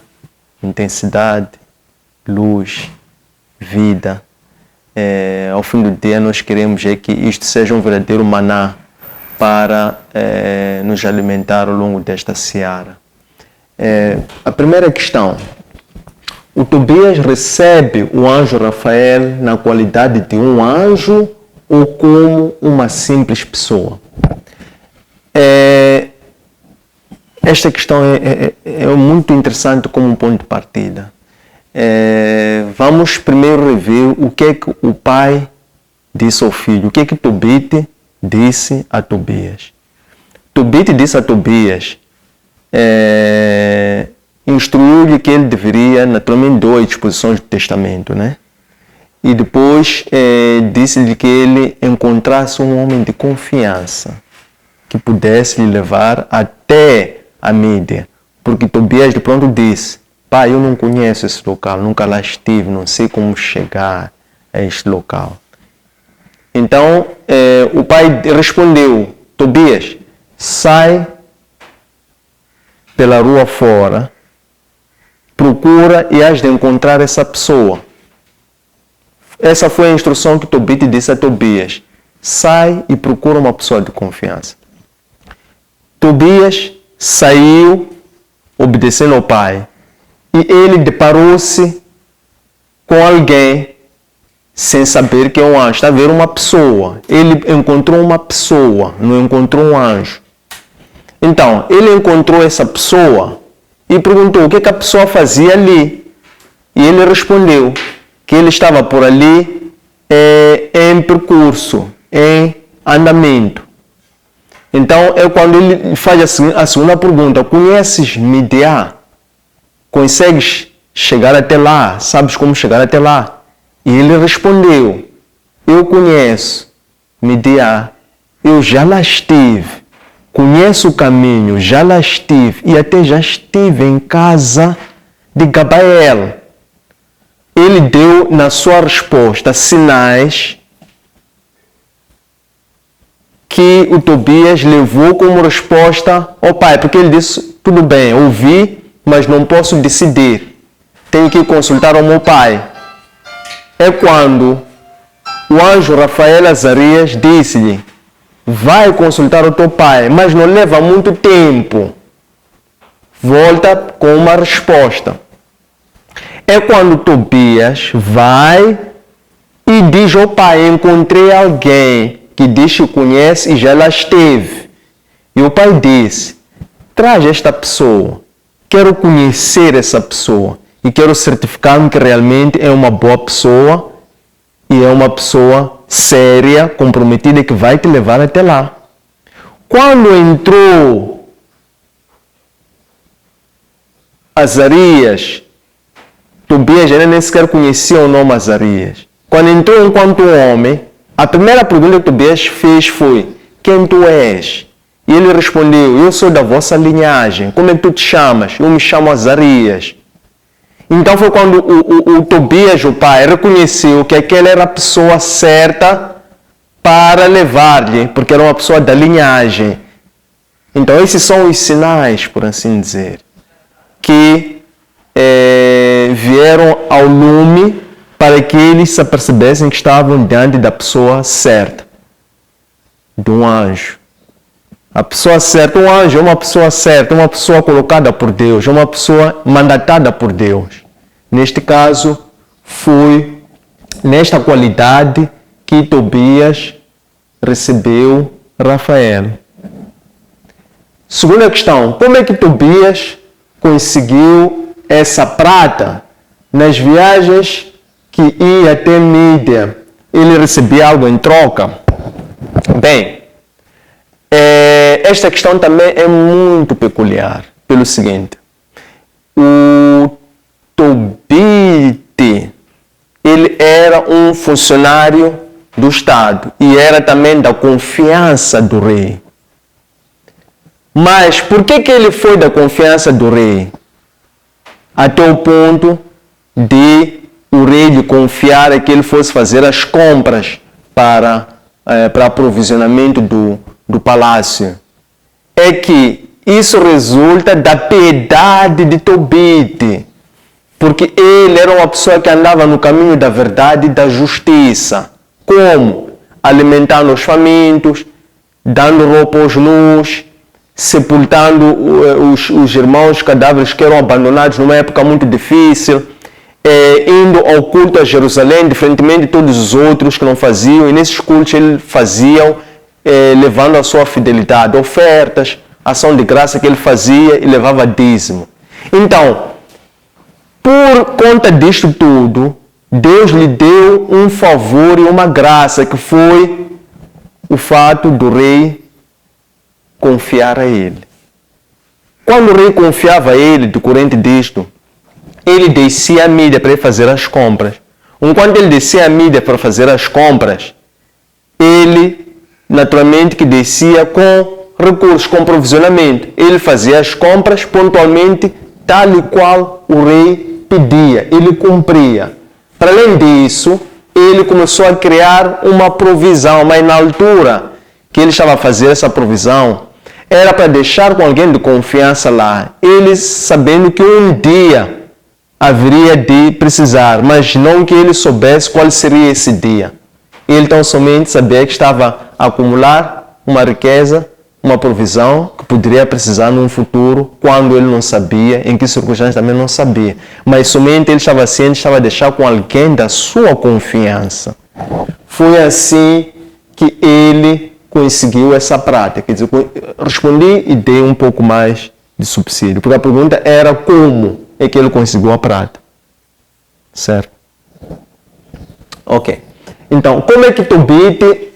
intensidade, luz, vida. Ao fim do dia, nós queremos que isto seja um verdadeiro maná para nos alimentar ao longo desta seara. A primeira questão: o Tobias recebe o anjo Rafael na qualidade de um anjo ou como uma simples pessoa? Esta questão é muito interessante como um ponto de partida. Vamos primeiro rever o que é que o pai disse ao filho, o que é que Tobit disse a Tobias. Tobit disse a Tobias, instruiu-lhe que ele deveria, naturalmente, dar disposições do testamento, né? E depois disse-lhe que ele encontrasse um homem de confiança que pudesse lhe levar até a Mídia, porque Tobias de pronto disse: pai, eu não conheço esse local, nunca lá estive, não sei como chegar a este local. Então o pai respondeu: Tobias, sai pela rua fora, procura e has de encontrar essa pessoa. Essa foi a instrução que Tobit disse a Tobias: sai e procura uma pessoa de confiança. Tobias saiu obedecendo ao pai e ele deparou-se com alguém sem saber que é um anjo. Está a ver, uma pessoa. Ele encontrou uma pessoa, não encontrou um anjo. Então, ele encontrou essa pessoa e perguntou o que a pessoa fazia ali. E ele respondeu que ele estava por ali em percurso, em andamento. Então, é quando ele faz a segunda pergunta: conheces Midian? Consegues chegar até lá? Sabes como chegar até lá? E ele respondeu: eu conheço Midian, eu já lá estive, conheço o caminho, já lá estive e até já estive em casa de Gabael. ele deu na sua resposta sinais que o Tobias levou como resposta ao pai, porque ele disse, tudo bem, ouvi, mas não posso decidir, tenho que consultar o meu pai. É quando o anjo Rafael Azarias disse-lhe, vai consultar o teu pai, mas não leva muito tempo, volta com uma resposta. É quando Tobias vai e diz ao pai, encontrei alguém que diz que conhece e já lá esteve. E o pai disse, traz esta pessoa, quero conhecer essa pessoa e quero certificar-me que realmente é uma boa pessoa e é uma pessoa séria, comprometida, que vai te levar até lá. Quando entrou Azarias, Tobias ainda nem sequer conhecia o nome Azarias. Quando entrou enquanto homem, a primeira pergunta que Tobias fez foi, quem tu és? E ele respondeu, eu sou da vossa linhagem, como é que tu te chamas? Eu me chamo Azarias. Então foi quando o Tobias, o pai, reconheceu que aquela era a pessoa certa para levar-lhe, porque era uma pessoa da linhagem. Então esses são os sinais, por assim dizer, que vieram ao lume para que eles se apercebessem que estavam diante da pessoa certa, de um anjo. A pessoa certa, um anjo é uma pessoa certa, uma pessoa colocada por Deus, é uma pessoa mandatada por Deus. Neste caso, foi nesta qualidade que Tobias recebeu Rafael. Segunda questão, como é que Tobias conseguiu essa prata? Nas viagens que ia até Mídia, ele recebia algo em troca? Bem, esta questão também é muito peculiar, pelo seguinte, o Tobite, ele era um funcionário do Estado e era também da confiança do rei. Mas por que ele foi da confiança do rei? Até o ponto de o rei lhe confiar que ele fosse fazer as compras para aprovisionamento do palácio. É que isso resulta da piedade de Tobite, porque ele era uma pessoa que andava no caminho da verdade e da justiça. Como? Alimentando os famintos, dando roupa aos nus, sepultando os irmãos cadáveres que eram abandonados numa época muito difícil, indo ao culto a Jerusalém, diferentemente de todos os outros que não faziam, e nesses cultos ele fazia, levando a sua fidelidade, ofertas, ação de graça que ele fazia e levava dízimo. Então, por conta disto tudo, Deus lhe deu um favor e uma graça, que foi o fato do rei confiar a ele. Quando o rei confiava a ele, decorrente disto, ele descia a Mídia para ir fazer as compras. Enquanto ele descia a Mídia para fazer as compras, ele, naturalmente, que descia com recursos, com provisionamento. Ele fazia as compras pontualmente, tal e qual o rei pedia. Ele cumpria. Para além disso, ele começou a criar uma provisão, mas na altura que ele estava a fazer essa provisão, era para deixar com alguém de confiança lá. Eles sabendo que um dia haveria de precisar, mas não que ele soubesse qual seria esse dia. Ele tão somente sabia que estava a acumular uma riqueza, uma provisão que poderia precisar num futuro, quando ele não sabia, em que circunstâncias também não sabia. Mas somente ele estava ciente, estava a deixar com alguém da sua confiança. Foi assim que ele conseguiu essa prática. Quer dizer, respondi e dei um pouco mais de subsídio, porque a pergunta era como é que ele conseguiu a prata. Certo? Ok. Então, como é que Tobite,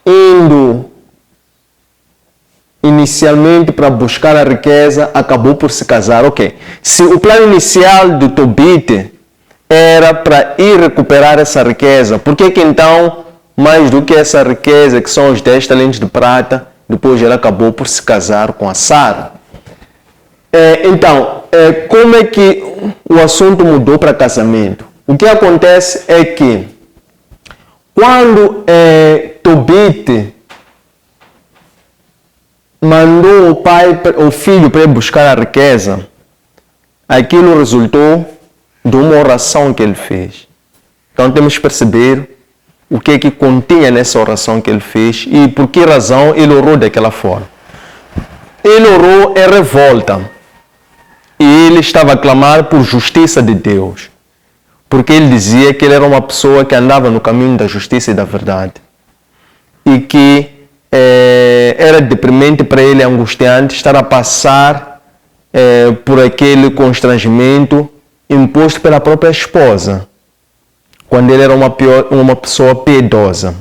indo inicialmente para buscar a riqueza, acabou por se casar? Ok. Se o plano inicial do Tobite era para ir recuperar essa riqueza, por que então, mais do que essa riqueza, que são os 10 talentos de prata, depois ele acabou por se casar com a Sara? Como é que o assunto mudou para casamento? O que acontece é que quando Tobit mandou o filho para ir buscar a riqueza, aquilo resultou de uma oração que ele fez. Então temos que perceber o que é que continha nessa oração que ele fez e por que razão ele orou daquela forma. Ele orou em revolta e ele estava a clamar por justiça de Deus, porque ele dizia que ele era uma pessoa que andava no caminho da justiça e da verdade e que era deprimente para ele, angustiante, estar a passar por aquele constrangimento imposto pela própria esposa, quando ele era uma pessoa piedosa.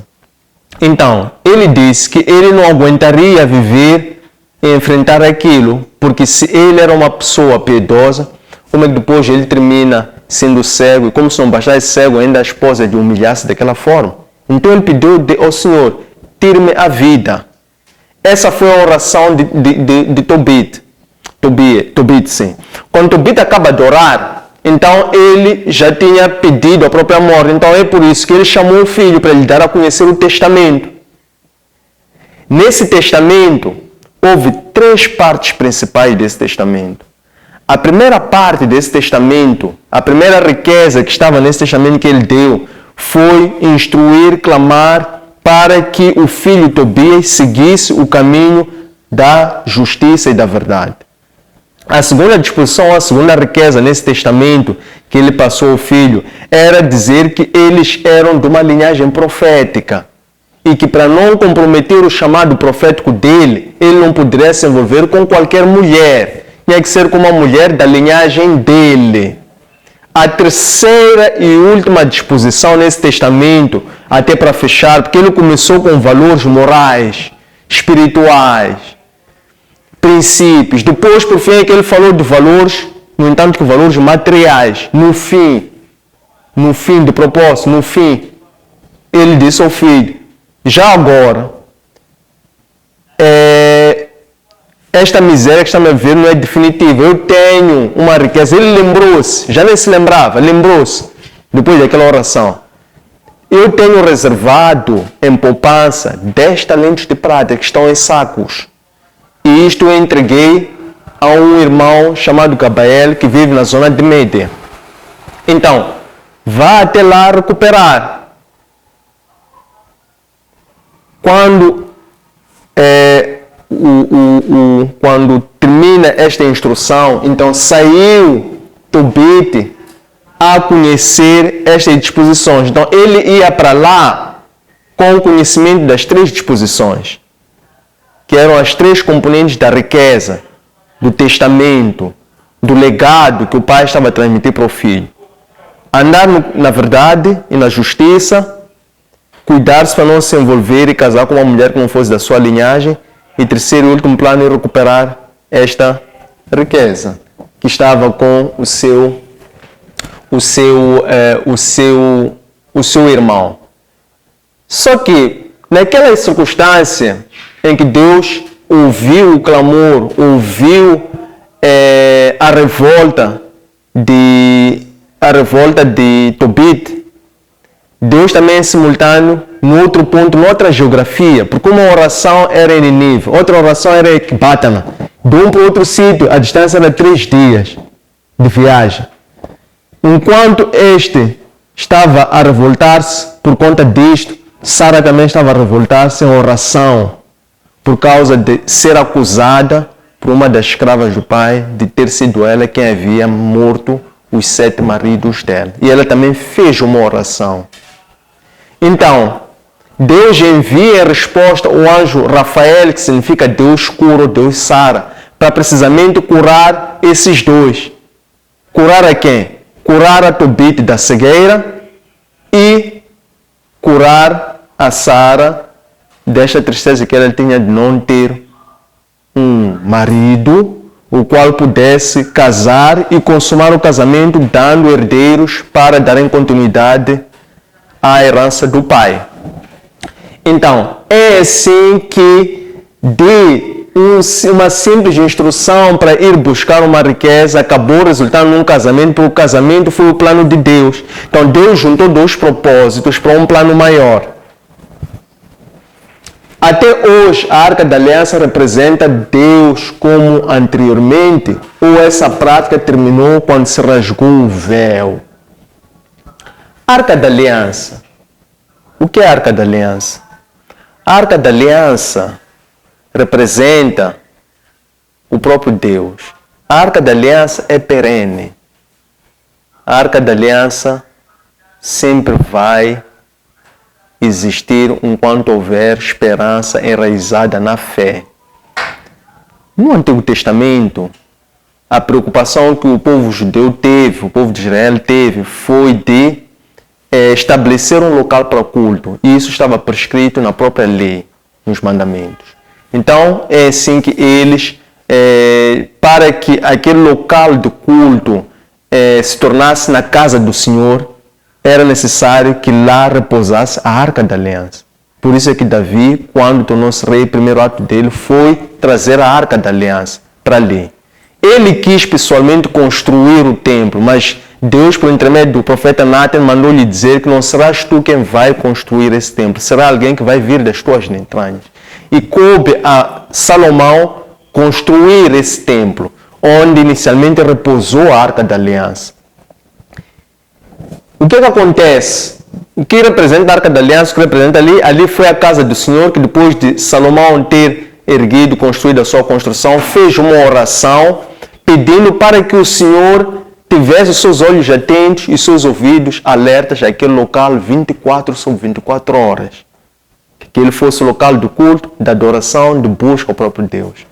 Então, ele disse que ele não aguentaria viver e enfrentar aquilo, porque se ele era uma pessoa piedosa, como é que depois ele termina sendo cego, e como se não bastasse cego, ainda a esposa lhe humilhasse daquela forma? Então ele pediu ao Senhor, tire-me a vida. Essa foi a oração de Tobit, sim. Quando Tobit acaba de orar, então ele já tinha pedido a própria morte. Então é por isso que ele chamou o filho para lhe dar a conhecer o testamento. Nesse testamento, houve 3 partes principais desse testamento. A primeira parte desse testamento, a primeira riqueza que estava nesse testamento que ele deu, foi instruir, clamar para que o filho Tobias seguisse o caminho da justiça e da verdade. A segunda disposição, a segunda riqueza nesse testamento que ele passou ao filho, era dizer que eles eram de uma linhagem profética e que para não comprometer o chamado profético dele, ele não poderia se envolver com qualquer mulher. Tinha que ser com uma mulher da linhagem dele. A terceira e última disposição nesse testamento, até para fechar, porque ele começou com valores morais, espirituais, princípios. Depois, por fim, é que ele falou de valores, no entanto, que valores materiais. No fim, de propósito, no fim, ele disse ao filho, já agora, esta miséria que está a ver não é definitiva. Eu tenho uma riqueza. Ele lembrou-se, já nem se lembrava, lembrou-se, depois daquela oração. Eu tenho reservado em poupança 10 talentos de prata que estão em sacos. E isto eu entreguei a um irmão chamado Gabriel, que vive na zona de Média. Então, vá até lá recuperar. Quando quando termina esta instrução, então saiu Tobit a conhecer estas disposições. Então ele ia para lá com o conhecimento das 3 disposições, que eram as 3 componentes da riqueza, do testamento, do legado que o pai estava a transmitir para o filho. Andar na verdade e na justiça, cuidar-se para não se envolver e casar com uma mulher que não fosse da sua linhagem, e terceiro e último plano é recuperar esta riqueza que estava com o seu irmão. Só que naquela circunstância em que Deus ouviu o clamor, ouviu a revolta de Tobit, Deus também é simultâneo no outro ponto, noutra geografia, porque uma oração era em Nínive, outra oração era em Ecbatana. De um para outro sítio, a distância era 3 dias de viagem. Enquanto este estava a revoltar-se por conta disto, Sara também estava a revoltar-se em oração, por causa de ser acusada por uma das escravas do pai de ter sido ela quem havia morto os 7 maridos dela. E ela também fez uma oração. Então, Deus envia em resposta o anjo Rafael, que significa Deus cura, Deus sara, para precisamente curar esses 2. Curar a quem? Curar a Tobit da cegueira e curar a Sara desta tristeza que ela tinha de não ter um marido, o qual pudesse casar e consumar o casamento, dando herdeiros para darem continuidade à herança do pai. Então, é assim que de uma simples instrução para ir buscar uma riqueza acabou resultando num casamento, porque o casamento foi o plano de Deus. Então Deus juntou dois propósitos para um plano maior. Até hoje, a Arca da Aliança representa Deus como anteriormente, ou essa prática terminou quando se rasgou o véu? Arca da Aliança. O que é a Arca da Aliança? A Arca da Aliança representa o próprio Deus. A Arca da Aliança é perene. A Arca da Aliança sempre vai existir enquanto houver esperança enraizada na fé. No Antigo Testamento, a preocupação que o povo judeu teve, o povo de Israel teve, foi de estabelecer um local para culto. E isso estava prescrito na própria lei, nos mandamentos. Então, é assim que eles, para que aquele local de culto se tornasse na casa do Senhor, era necessário que lá repousasse a Arca da Aliança. Por isso é que Davi, quando tornou-se rei, o primeiro ato dele foi trazer a Arca da Aliança para ali. Ele quis pessoalmente construir o templo, mas Deus, por intermédio do profeta Natan, mandou-lhe dizer que não serás tu quem vai construir esse templo, será alguém que vai vir das tuas entranhas. E coube a Salomão construir esse templo, onde inicialmente repousou a Arca da Aliança. O que acontece? O que representa a Arca da Aliança? O que representa ali? Ali foi a casa do Senhor, que depois de Salomão ter erguido, construído a sua construção, fez uma oração pedindo para que o Senhor tivesse os seus olhos atentos e seus ouvidos alertas àquele local 24 sobre 24 horas. Que ele fosse o local do culto, da adoração, de busca ao próprio Deus.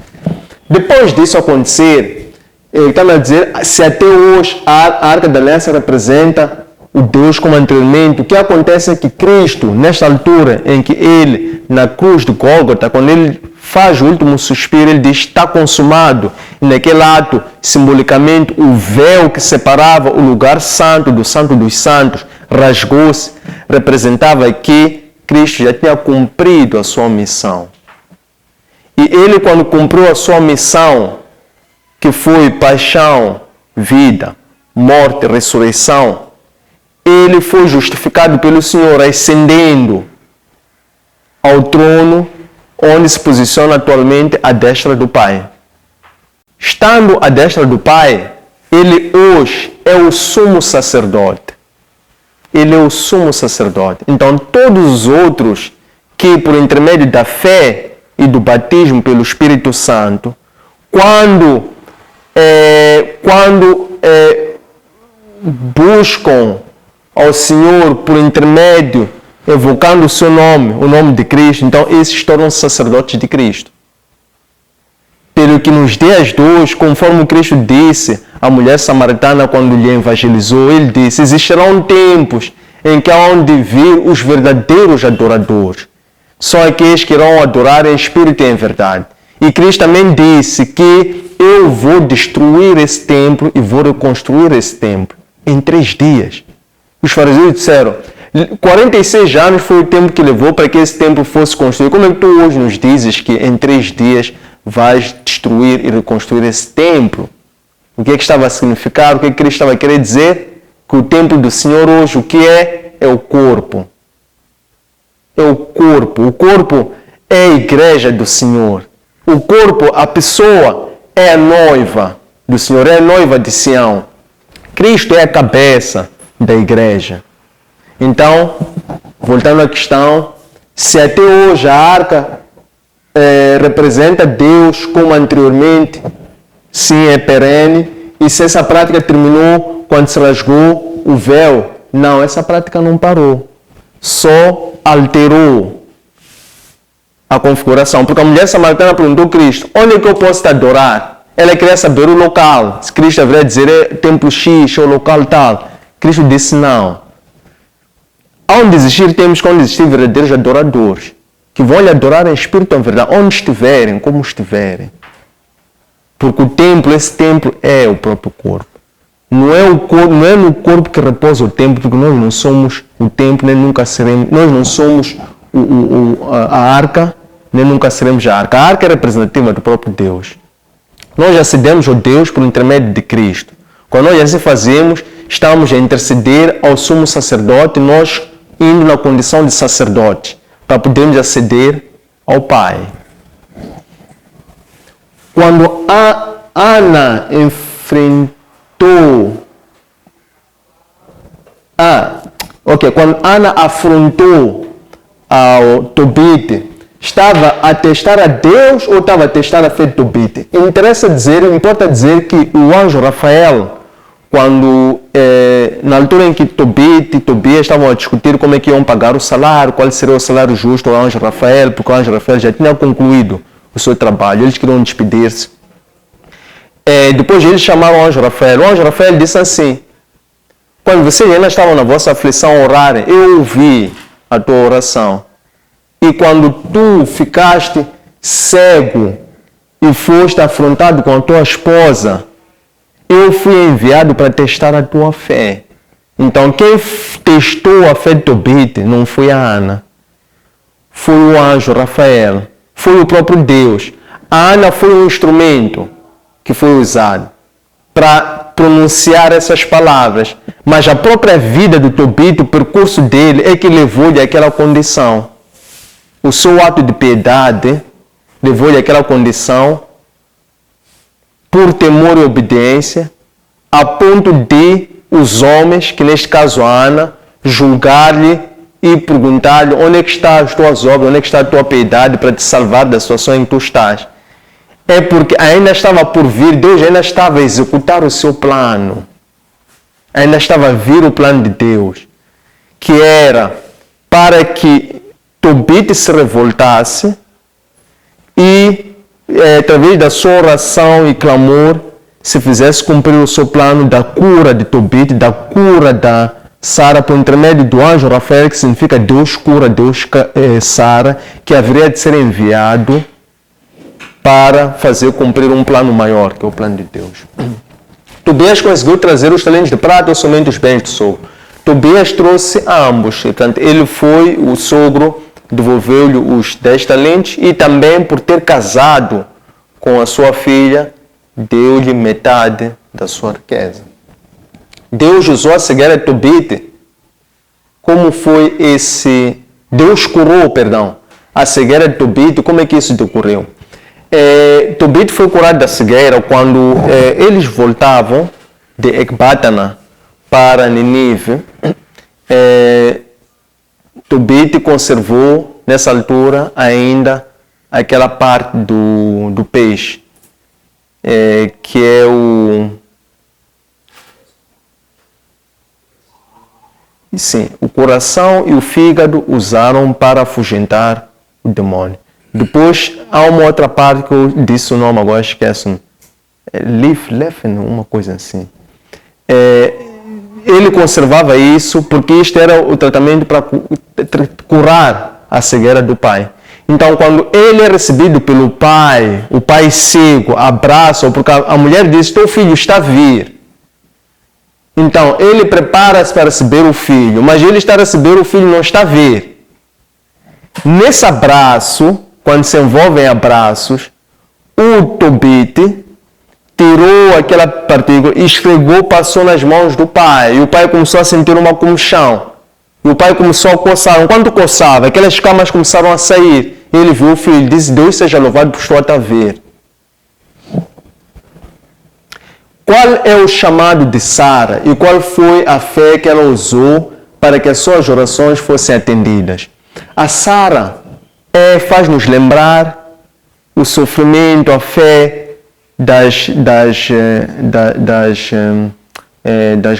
Depois disso acontecer, ele está a dizer, se até hoje a Arca da Aliança representa o Deus como anteriormente, o que acontece é que Cristo, nesta altura em que ele, na cruz de Gólgota, quando ele faz o último suspiro, ele diz, está consumado. E naquele ato, simbolicamente, o véu que separava o lugar santo do Santo dos Santos rasgou-se, representava que Cristo já tinha cumprido a sua missão. E ele, quando cumpriu a sua missão, que foi paixão, vida, morte, ressurreição, ele foi justificado pelo Senhor, ascendendo ao trono, onde se posiciona atualmente à destra do Pai. Estando à destra do Pai, ele hoje é o sumo sacerdote. Ele é o sumo sacerdote. Então, todos os outros que, por intermédio da fé e do batismo pelo Espírito Santo, quando buscam ao Senhor por intermédio, evocando o seu nome, o nome de Cristo, então esses tornam-se sacerdotes de Cristo. Pelo que nos dias de hoje, conforme Cristo disse à mulher samaritana quando lhe evangelizou, ele disse, existirão tempos em que hão de vir os verdadeiros adoradores. Só aqueles que irão adorar em espírito e em verdade. E Cristo também disse que eu vou destruir esse templo e vou reconstruir esse templo em 3 dias. Os fariseus disseram, 46 anos foi o tempo que levou para que esse templo fosse construído. Como é que tu hoje nos dizes que em 3 dias vais destruir e reconstruir esse templo? O que é que estava a significar? O que é que Cristo estava a querer dizer? Que o templo do Senhor hoje, o que é? É o corpo. É o corpo. O corpo é a igreja do Senhor. O corpo, a pessoa, é a noiva do Senhor, é a noiva de Sião. Cristo é a cabeça da igreja. Então, voltando à questão, se até hoje a arca representa Deus como anteriormente, sim, é perene, e se essa prática terminou quando se rasgou o véu, não, essa prática não parou, só alterou a configuração, porque a mulher samaritana perguntou a Cristo, onde é que eu posso te adorar? Ela queria saber o local, se Cristo deveria dizer templo X ou local tal. Cristo disse não. Onde existir templos, onde existir verdadeiros adoradores, que vão lhe adorar em espírito e em verdade, onde estiverem, como estiverem. Porque o templo, esse templo é o próprio corpo. Não é no corpo que repousa o templo, porque nós não somos o templo, nem nunca seremos. Nós não somos a arca, nem nunca seremos a arca. A arca é representativa do próprio Deus. Nós acedemos ao Deus por intermédio de Cristo. Quando nós assim fazemos, estamos a interceder ao sumo sacerdote, nós indo na condição de sacerdote, para podermos aceder ao Pai. Quando a Ana enfrentou quando Ana afrontou ao Tobite, estava a testar a Deus ou estava a testar a fé de Tobite? Importa dizer que o anjo Rafael, quando na altura em que Tobite e Tobias estavam a discutir como é que iam pagar o salário, qual seria o salário justo ao anjo Rafael, porque o anjo Rafael já tinha concluído o seu trabalho, eles queriam despedir-se. Depois eles chamaram o anjo Rafael disse assim: quando vocês ainda estavam na vossa aflição a orarem, eu ouvi a tua oração. E quando tu ficaste cego e foste afrontado com a tua esposa, eu fui enviado para testar a tua fé. Então quem testou a fé de Tobite não foi a Ana, foi o anjo Rafael, foi o próprio Deus. A Ana foi um instrumento que foi usado para pronunciar essas palavras, mas a própria vida do Tobite, o percurso dele é que levou-lhe àquela condição. O seu ato de piedade levou-lhe àquela condição por temor e obediência, a ponto de os homens, que neste caso a Ana, julgar-lhe e perguntar-lhe: onde é que estão as tuas obras, onde é que está a tua piedade para te salvar da situação em que tu estás? É porque ainda estava por vir, Deus ainda estava a executar o seu plano. Ainda estava a vir o plano de Deus, que era para que Tobite se revoltasse e, através da sua oração e clamor, se fizesse cumprir o seu plano da cura de Tobite, da cura da Sara, por intermédio do anjo Rafael, que significa Deus cura, Deus Sara, que haveria de ser enviado para fazer cumprir um plano maior, que é o plano de Deus. Tobias conseguiu trazer os talentos de prata ou somente os bens do sogro? Tobias trouxe ambos. Portanto, ele foi, o sogro devolveu-lhe os 10 talentos e também, por ter casado com a sua filha, deu-lhe metade da sua riqueza. Deus usou a cegueira de Tobite. Como foi esse... Deus curou, a cegueira de Tobite. Como é que isso decorreu? Tobite foi curado da cegueira quando eles voltavam de Ecbatana para Nínive. Tobite conservou nessa altura ainda aquela parte do peixe, que é o coração e o fígado usaram para afugentar o demônio. Depois, há uma outra parte que eu disse o nome, agora esqueço. Lefen, uma coisa assim. Ele conservava isso porque isto era o tratamento para curar a cegueira do pai. Então, quando ele é recebido pelo pai, o pai cego abraça, porque a mulher diz: teu filho está a vir. Então, ele prepara-se para receber o filho, mas ele está a receber o filho, não está a ver. Nesse abraço, quando se envolve em abraços, o Tobite tirou aquela partícula e esfregou, passou nas mãos do pai. E o pai começou a sentir uma comichão. E o pai começou a coçar. Enquanto coçava, aquelas escamas começaram a sair. Ele viu o filho e disse: Deus seja louvado por estar a ver. Qual é o chamado de Sara e qual foi a fé que ela usou para que as suas orações fossem atendidas? A Sara faz-nos lembrar o sofrimento, a fé das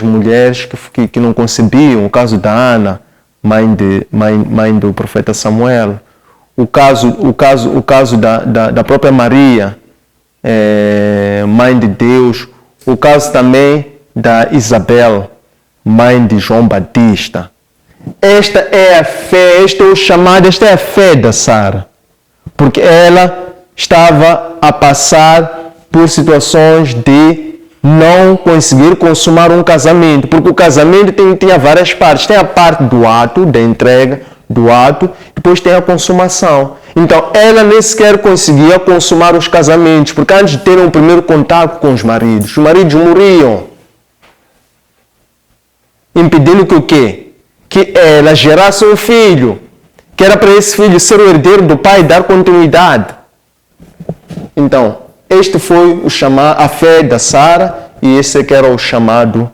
mulheres que não concebiam, o caso da Ana, mãe do profeta Samuel, o caso da própria Maria, mãe de Deus, o caso também da Isabel, mãe de João Batista. Esta é a fé, este é o chamado, esta é a fé da Sara, porque ela estava a passar por situações de não conseguir consumar um casamento, porque o casamento tinha várias partes. Tem a parte do ato, da entrega do ato, depois tem a consumação. Então, ela nem sequer conseguia consumar os casamentos, porque antes de terem o primeiro contato com os maridos morriam. Impedindo que o quê? Que ela gerasse um filho, que era para esse filho ser o herdeiro do pai e dar continuidade. Então, este foi a fé da Sara, e esse que era o chamado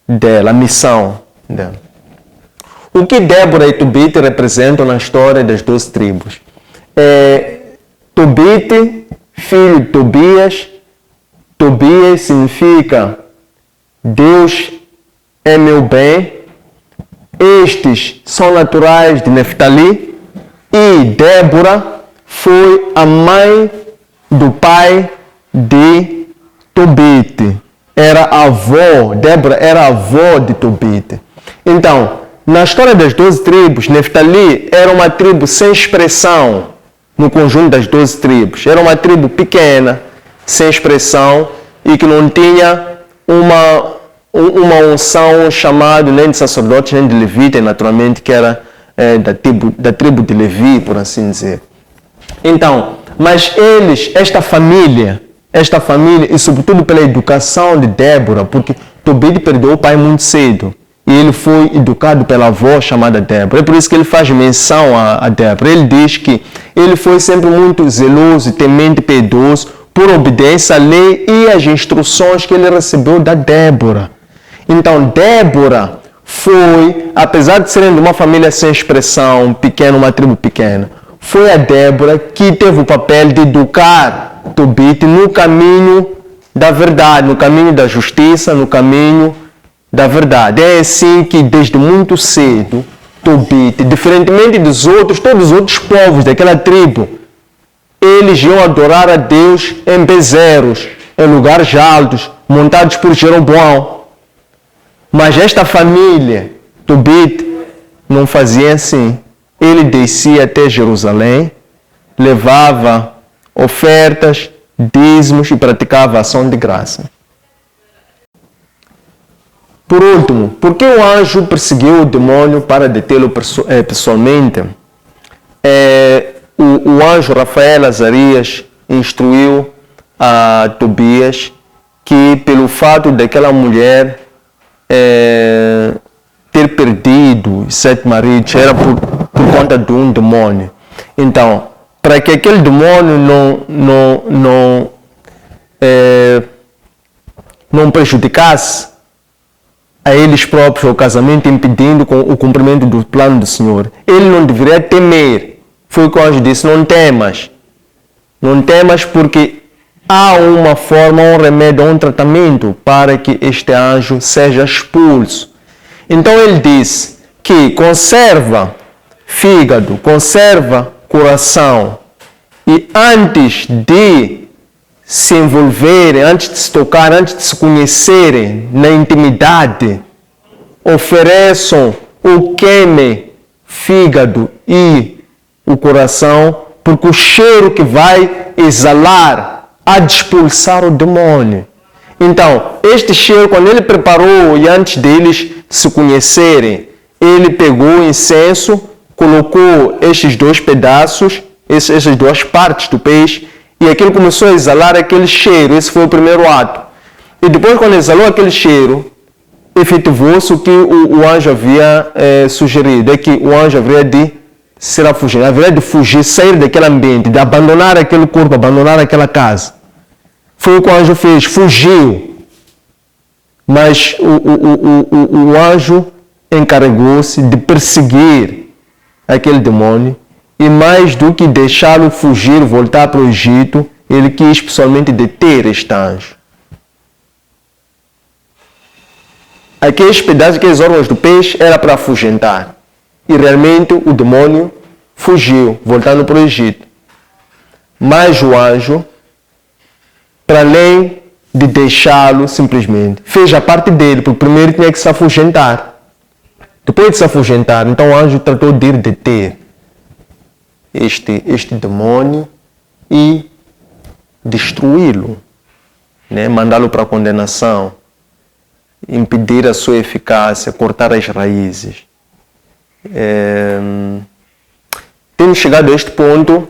dela, a missão dela. O que Débora e Tobite representam na história das 12 tribos? Tobite, filho de Tobias. Tobias significa Deus é meu bem. Estes são naturais de Neftali. E Débora foi a mãe do pai de Tobite. Débora era a avó de Tobite. Então, na história das 12 tribos, Neftali era uma tribo sem expressão no conjunto das 12 tribos. Era uma tribo pequena, sem expressão, e que não tinha uma unção chamada nem de sacerdote, nem de levita, naturalmente, que era da tribo de Levi, por assim dizer. Então, mas esta família, e sobretudo pela educação de Débora, porque Tobite perdeu o pai muito cedo, e ele foi educado pela avó chamada Débora. É por isso que ele faz menção a Débora. Ele diz que ele foi sempre muito zeloso, temente e piedoso, por obediência à lei e às instruções que ele recebeu da Débora. Então, Débora foi, apesar de serem de uma família sem expressão, pequena, uma tribo pequena, foi a Débora que teve o papel de educar Tobite no caminho da verdade, no caminho da justiça, no caminho da verdade. É assim que desde muito cedo, Tobite, diferentemente dos outros, todos os outros povos daquela tribo, eles iam adorar a Deus em bezeros, em lugares altos, montados por Jeroboão. Mas esta família, Tobite, não fazia assim. Ele descia até Jerusalém, levava ofertas, dízimos e praticava ação de graça. Por último, por que o anjo perseguiu o demônio para detê-lo pessoalmente? O anjo Rafael Azarias instruiu a Tobias que, pelo fato daquela mulher ter perdido 7 maridos, era por conta de um demônio. Então, para que aquele demônio não prejudicasse a eles próprios o casamento, impedindo o cumprimento do plano do Senhor, ele não deveria temer. Foi o que o anjo disse: não temas. Não temas, porque há uma forma, um remédio, um tratamento para que este anjo seja expulso. Então ele disse que conserva fígado, conserva coração, e antes de se envolverem, antes de se tocar, antes de se conhecerem na intimidade, ofereçam o queime fígado e o coração, porque o cheiro que vai exalar há de expulsar o demônio. Então, este cheiro, quando ele preparou e antes deles se conhecerem, ele pegou o incenso, colocou estes 2 pedaços, essas 2 partes do peixe, e aquilo começou a exalar aquele cheiro. Esse foi o primeiro ato. E depois, quando exalou aquele cheiro, efetivou-se o que o anjo havia sugerido, é que o anjo haveria de ser afugir, haveria de fugir, sair daquele ambiente, de abandonar aquele corpo, abandonar aquela casa. Foi o que o anjo fez, fugiu. Mas o anjo encarregou-se de perseguir aquele demônio, e mais do que deixá-lo fugir, voltar para o Egito, ele quis pessoalmente deter este anjo. Aqueles pedaços, aqueles órgãos do peixe, era para afugentar. E realmente o demônio fugiu, voltando para o Egito. Mas o anjo, para além de deixá-lo simplesmente, fez a parte dele, porque primeiro tinha que se afugentar. Depois de se afugentar, então o anjo tratou de ir deter este demônio e destruí-lo, né? Mandá-lo para a condenação, impedir a sua eficácia, cortar as raízes. Tendo chegado a este ponto,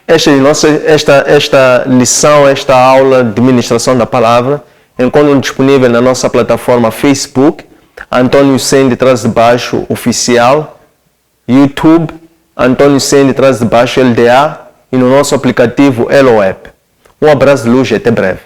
esta lição, esta aula de ministração da palavra, encontram disponível na nossa plataforma Facebook, Antônio Sende Traz de Baixo Oficial, YouTube, Antônio Sende Traz de Baixo LDA e no nosso aplicativo Elo App. Um abraço de luz e até breve.